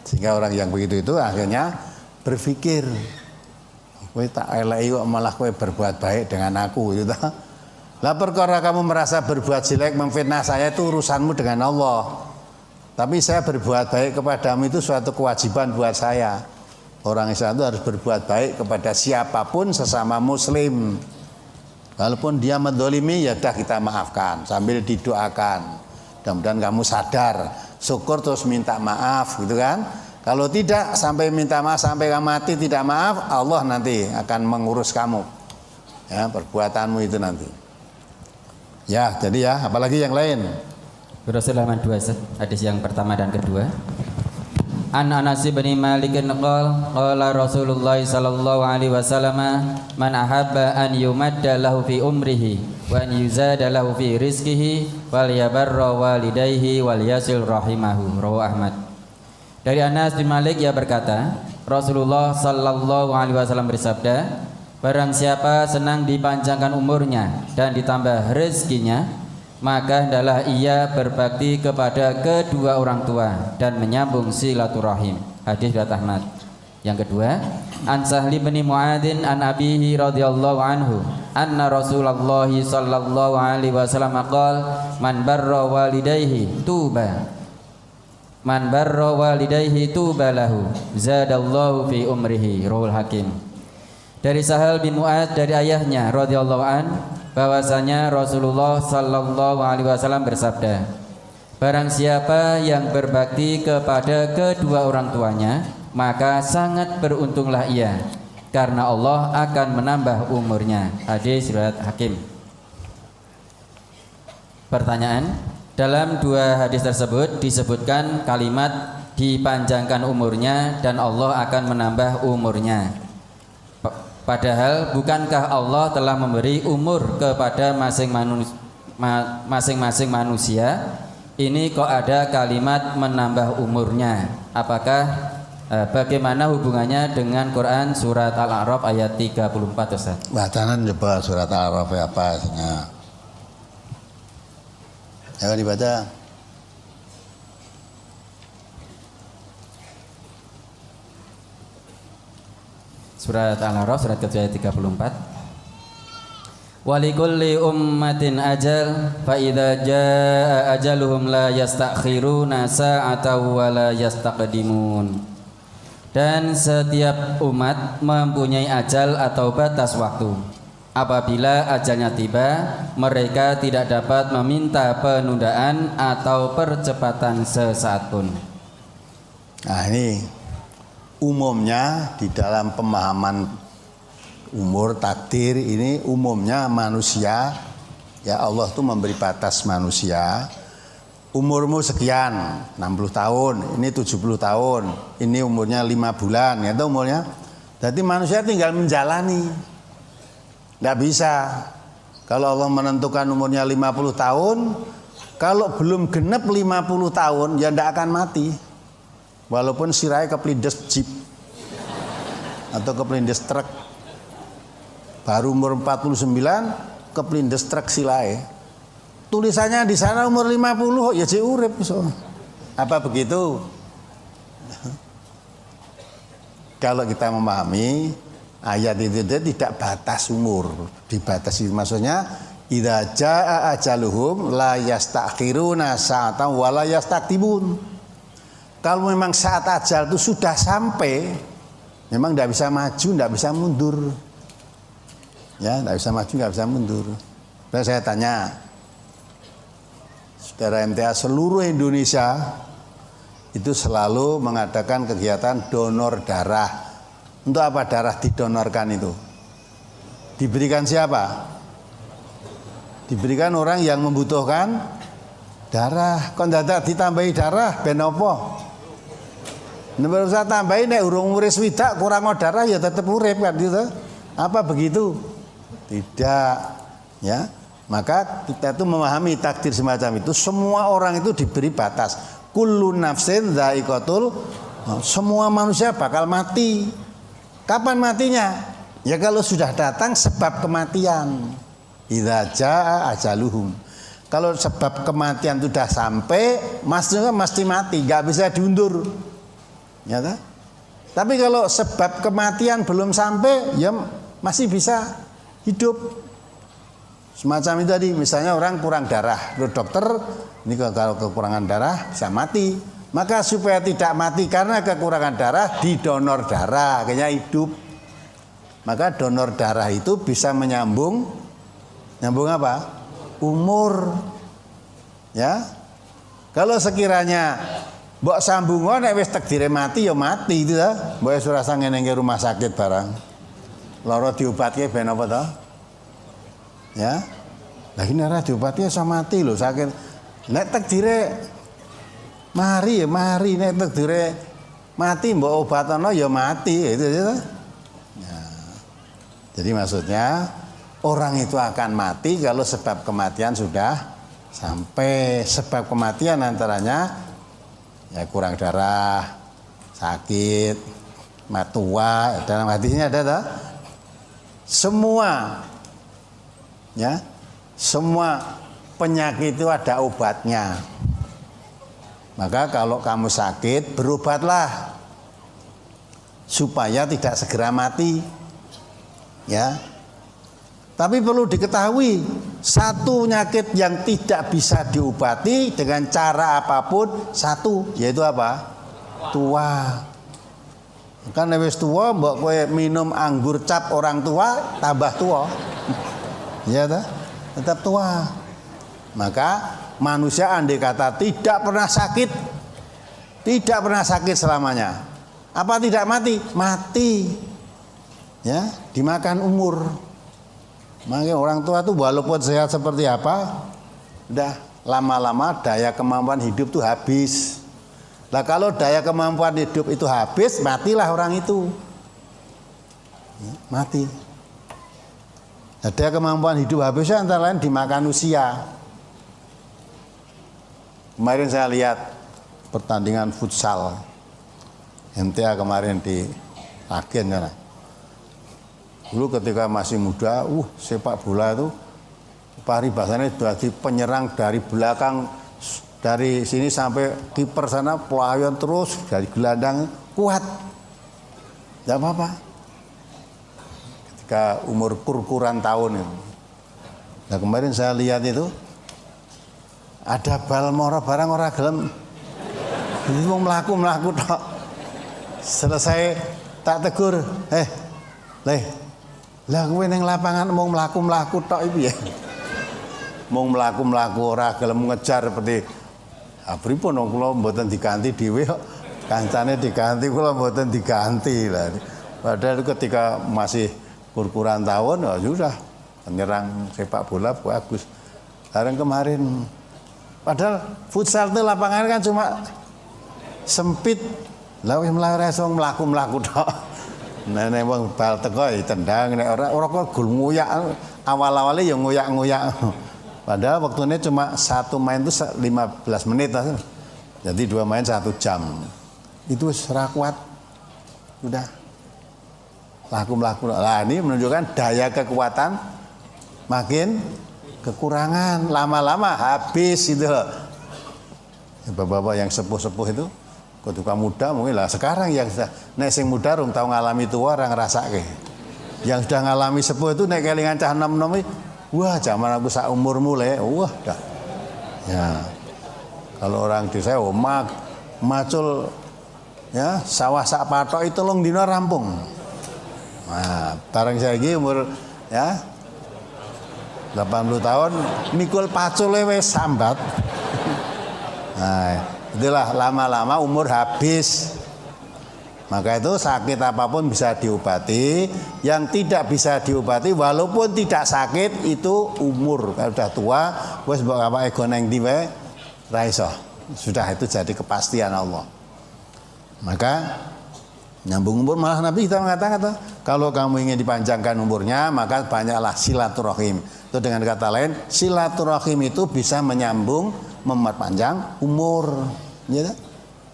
sehingga orang yang begitu itu akhirnya berpikir, kowe tak eleki kok malah kowe berbuat baik dengan aku, gitu. Lah perkara kamu merasa berbuat jelek, memfitnah saya itu urusanmu dengan Allah. Tapi saya berbuat baik kepadamu itu suatu kewajiban buat saya. Orang Islam itu harus berbuat baik kepada siapapun sesama muslim. Walaupun dia mendolimi, ya dah kita maafkan sambil didoakan. Mudah-mudahan kamu sadar, syukur terus minta maaf gitu kan. Kalau tidak sampai minta maaf, sampai kamu mati tidak maaf, Allah nanti akan mengurus kamu. Ya, perbuatanmu itu nanti. Ya, jadi ya, apalagi yang lain. Rasul halaman 2, hadis yang pertama dan kedua. An Anas bin Malik qala Rasulullah sallallahu alaihi wasallam man ahabba an yumadda lahu fi umrihi wa an yuzada lahu fi rizqihi wal yabarra walidayhi wal yasil rahimahu. Rawahu Ahmad. Dari Anas bin Malik ia berkata, Rasulullah sallallahu alaihi wasallam bersabda, barang siapa senang dipanjangkan umurnya dan ditambah rezekinya, maka hendaklah ia berbakti kepada kedua orang tua dan menyambung silaturahim. Hadis riwayat Ahmad. Yang kedua, An Sahli bin Muadzin an abihi radhiyallahu anhu anna Rasulullah sallallahu alaihi wasallam qala man barra walidayhi tuba lahu zadallahu fi umrihi. Rawal Hakim. Dari Sahal bin Muadz dari ayahnya radhiyallahu an bahwasanya Rasulullah sallallahu alaihi wasallam bersabda, barang siapa yang berbakti kepada kedua orang tuanya, maka sangat beruntunglah ia, karena Allah akan menambah umurnya. Hadis riwayat Hakim. Pertanyaan, dalam dua hadis tersebut disebutkan kalimat dipanjangkan umurnya dan Allah akan menambah umurnya. Padahal bukankah Allah telah memberi umur kepada masing-masing manusia? Ini kok ada kalimat menambah umurnya? Apakah bagaimana hubungannya dengan Quran surat Al-A'raf ayat 34, Ustaz? Bacaan coba surat Al-A'raf apa isinya? Ayo dibaca. Surat Al-A'raf surat ke-34. Walikulli ummatin ajal fa idza jaa ajaluhum la yastakhiruna sa'atan wa la yastaqdimun. Dan setiap umat mempunyai ajal atau batas waktu. Apabila ajalnya tiba, mereka tidak dapat meminta penundaan atau percepatan sesaat pun. Nah, ini umumnya di dalam pemahaman umur takdir ini umumnya manusia, ya Allah tuh memberi batas manusia, umurmu sekian 60 tahun, ini 70 tahun, ini umurnya 5 bulan, ya itu umurnya. Jadi manusia tinggal menjalani, tidak bisa. Kalau Allah menentukan umurnya 50 tahun, kalau belum genep 50 tahun ya tidak akan mati. Walaupun sirahnya kepelindes jeep atau kepelindes truk, baru umur 49 kepelindes truk silai. Tulisannya di sana umur 50 ya jek urip so. Apa begitu? Kalau kita memahami ayat itu tidak batas umur, dibatasi maksudnya idza jaa ajaluhum la yastakhiruna sa'atan wa la yastaqdimun. Kalau memang saat ajal itu sudah sampai, memang tidak bisa maju, tidak bisa mundur. Ya, tidak bisa maju, tidak bisa mundur. Lalu saya tanya, saudara MTA seluruh Indonesia itu selalu mengadakan kegiatan donor darah. Untuk apa darah didonorkan itu? Diberikan siapa? Diberikan orang yang membutuhkan darah. Kok tidak ditambahi darah? Ben apa? Nomor usah tambahin nek urung umur swidak kurang darah ya tetap urip kan gitu. Apa begitu? Tidak, ya. Maka kita itu memahami takdir semacam itu, semua orang itu diberi batas. Kullu nafsin dha'iqatul, semua manusia bakal mati. Kapan matinya? Ya kalau sudah datang sebab kematian. Idza jaa ajaluhum. Kalau sebab kematian sudah sampai, maksudnya mesti mati, nggak bisa diundur. Ya kan? Tapi kalau sebab kematian belum sampai, ya masih bisa hidup. Semacam itu tadi, misalnya orang kurang darah, dokter ini kalau kekurangan darah bisa mati. Maka supaya tidak mati karena kekurangan darah, didonor darah, akhirnya hidup. Maka donor darah itu bisa nyambung apa? Umur. Ya. Kalau sekiranya mbok sambungan nek wis takdire mati ya mati itu ta. Mbok wis ora ngene nang rumah sakit barang. Lara diobatke ben apa to? Ya. Lah ini ora diobatke iso mati lho sakit. Nek takdire mari ya mari, nek takdire Mati mbok obatono ya mati itu. Ya. Jadi maksudnya orang itu akan mati kalau sebab kematian sudah sampai. Sebab kematian antaranya ya kurang darah, sakit, tua, dalam hadisnya ada tak? Semua ya, semua penyakit itu ada obatnya. Maka kalau kamu sakit, berobatlah supaya tidak segera mati. Ya. Tapi perlu diketahui, satu penyakit yang tidak bisa diobati dengan cara apapun satu, yaitu apa? Tua. Kan wis tua mbok kowe minum anggur cap orang tua tambah tua. Ya ta? Tetap tua. Maka manusia andai kata tidak pernah sakit selamanya. Apa tidak mati? Mati. Ya, dimakan umur. Makanya orang tua tuh walaupun sehat seperti apa, udah lama-lama daya kemampuan hidup tuh habis. Nah kalau daya kemampuan hidup itu habis, matilah orang itu. Ya, mati. Nah, daya kemampuan hidup habisnya antara lain dimakan usia. Kemarin saya lihat pertandingan futsal MTA kemarin di Agen ya. Dulu ketika masih muda, sepak bola itu paribasannya jadi penyerang dari belakang, dari sini sampai kiper sana pelayan terus dari gelandang kuat. Tidak apa-apa. Ketika umur kurang tahun itu. Nah kemarin saya lihat itu ada bal moro barang ora gelem. Ini mau melaku tok. Selesai tak tegur, lah kowe ning lapangan mau mlaku tok iki ya. Mau mlaku ora gelem ngejar seperti pripun kula mboten diganti dhewe kok. Kancane diganti kula mboten diganti lah. Padahal ketika masih kurang tahun ya sudah penyerang sepak bola bagus. Sekarang kemarin padahal futsal itu lapangan kan cuma sempit. Lah wis mlaku tok. Nek wong bal teko tendang, nek ora kok gol ngoyak. Awal-awale ya ngoyak-ngoyak. Padahal waktunya cuma satu main itu 15 menit lah. Jadi 2 main 1 jam. Itu serah kuat. Udah. Laku. Lah ini menunjukkan daya kekuatan makin kekurangan. Lama-lama habis itu. Bapak-bapak yang sepuh-sepuh itu ketika muda mungkin lah sekarang yang nek sing muda rung tau ngalami tua orang ngrasake. Yang sudah ngalami sepuh itu nek kelingan cah nom-nom wah zaman aku sak umur mulai wah dah. Ya. Kalau orang desa macul ya sawah sak patok itu long dina rampung. Nah, bareng saya iki umur ya 80 tahun mikul pacule wis sambat. Nah, itulah lama-lama umur habis. Maka itu sakit apapun bisa diobati. Yang tidak bisa diobati walaupun tidak sakit itu umur. Kalau sudah tua, wis mbok apa ego neng ndi wae ra iso. Sudah itu jadi kepastian Allah. Maka nyambung umur malah Nabi kita mengatakan kalau kamu ingin dipanjangkan umurnya maka banyaklah silaturahim. Itu dengan kata lain silaturahim itu bisa menyambung memperpanjang umur. Ya,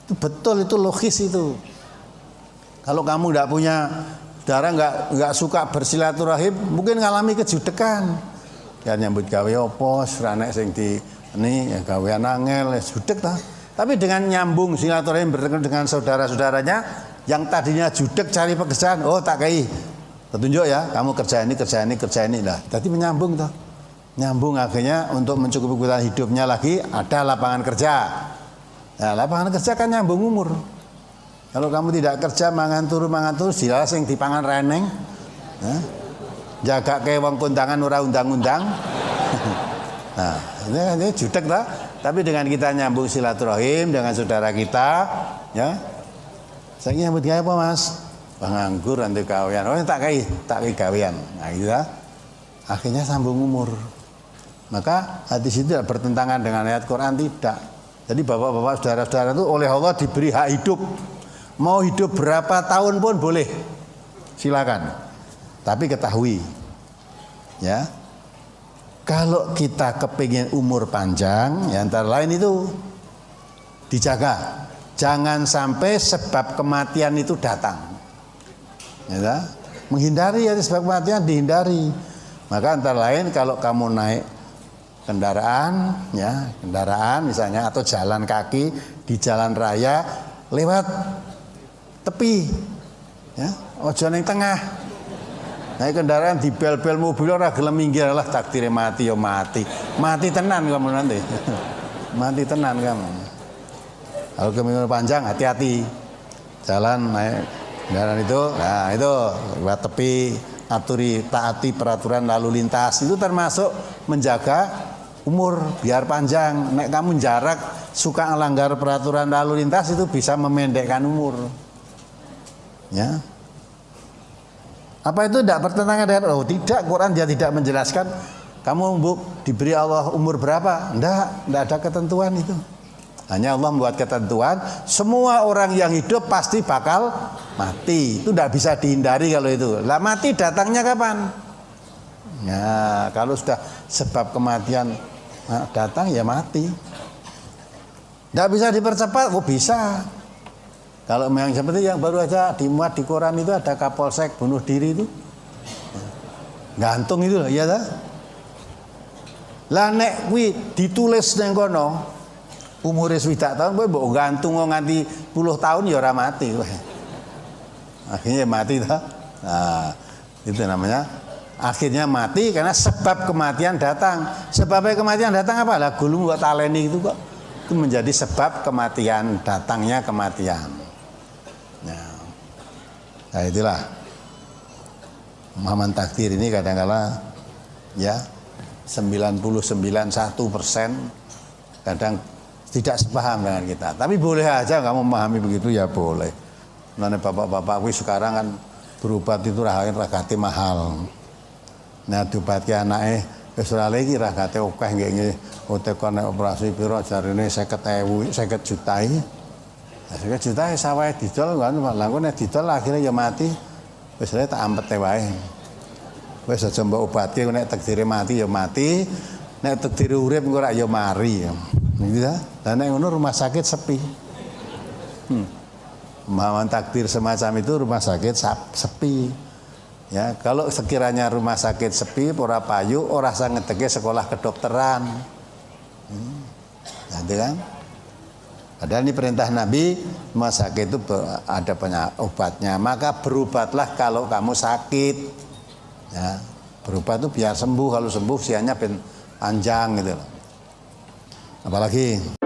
itu betul, itu logis itu. Kalau kamu tidak punya saudara nggak suka bersilaturahim, mungkin ngalami kejudekan. Ya nyambut gawe opo, seranek sing di ini ya gawean angel, ya judek ta. Tapi dengan nyambung silaturahim bertemu dengan saudara-saudaranya yang tadinya judek cari pekerjaan, oh tak kei petunjuk ya, kamu kerja ini lah. Jadi menyambung toh. Nyambung akhirnya untuk mencukupi kebutuhan hidupnya lagi ada lapangan kerja. Nah, lapangan kerja kan nyambung umur. Kalau kamu tidak kerja mangan turu jelas yang dipangan reneng. Nah, jaga ke wong kondangan ora undang-undang. Nah, ini judek lah. Tapi dengan kita nyambung silaturahim dengan saudara kita, ya. Saya nyambut gawe apa Mas? Penganggur anti gawean. Oh tak kai gawean. Nah, gitu lah. Akhirnya sambung umur. Maka hadis itu tidak bertentangan dengan ayat Quran, tidak. Jadi bapak-bapak saudara-saudara itu oleh Allah diberi hak hidup. Mau hidup berapa tahun pun boleh, silakan. Tapi ketahui, ya, kalau kita kepingin umur panjang, ya antara lain itu dijaga. Jangan sampai sebab kematian itu datang. Ya, menghindari ya sebab kematian dihindari. Maka antara lain kalau kamu naik kendaraan, ya kendaraan misalnya atau jalan kaki di jalan raya lewat tepi, ya ojo ning tengah. Naik kendaraan di bel-bel mobil ora gelem minggir lah takdire mati ya mati. Mati tenan kamu nanti. Mati tenan kamu. Kalau keminggu panjang hati-hati. Jalan naik kendaraan itu, nah itu lewat tepi, aturi taati peraturan lalu lintas itu termasuk menjaga umur biar panjang. Nek kamu jarak suka melanggar peraturan lalu lintas itu bisa memendekkan umur. Ya. Apa itu tidak bertentangan dengan tidak, Quran dia tidak menjelaskan kamu diberi Allah umur berapa. Tidak ada ketentuan itu. Hanya Allah membuat ketentuan semua orang yang hidup pasti bakal mati. Itu tidak bisa dihindari kalau itu. Lah mati datangnya kapan? Ya, kalau sudah sebab kematian datang ya mati. Tidak bisa dipercepat, oh bisa. Kalau memang seperti yang baru aja dimuat di Quran itu ada Kapolsek bunuh diri itu, gantung itu, iya tak? Lah nek kuwi ditulis nang kono umure swidak tahun kowe mbok gantung nganti 10 tahun ya ora mati kowe. Akhirnya mati ta? Nah, itu namanya akhirnya mati karena sebab kematian datang. Sebabnya kematian datang apa? Lah gulung kok taleni itu kok. Itu menjadi sebab kematian, datangnya kematian. Nah itulah pemahaman takdir ini kadang-kala ya 99,1% kadang tidak sepaham dengan kita. Tapi boleh aja kamu memahami begitu ya boleh. Nah bapak-bapak sekarang kan berobat itu ragate mahal. Nah diobati anake wis ora lagi ragate akeh nggih otekon operasi piro jarine 50.000 50 juta iki. 50 juta sawahe didol kan lha nek didol akhirnya ya mati. Wis tak ampete wae. Wis aja mbok obati nek takdire mati ya mati, nek takdire urip engko ora ya mari. Gitu ta? Lah nek ngono rumah sakit sepi. Pemahaman takdir semacam itu rumah sakit sepi. Ya, kalau sekiranya rumah sakit sepi, ora payu, ora usah ngedeke sekolah kedokteran. Nanti kan? Padahal ini perintah Nabi, rumah sakit itu ada obatnya. Maka berobatlah kalau kamu sakit. Ya, berobat itu biar sembuh. Kalau sembuh usianya panjang gitu. Apalagi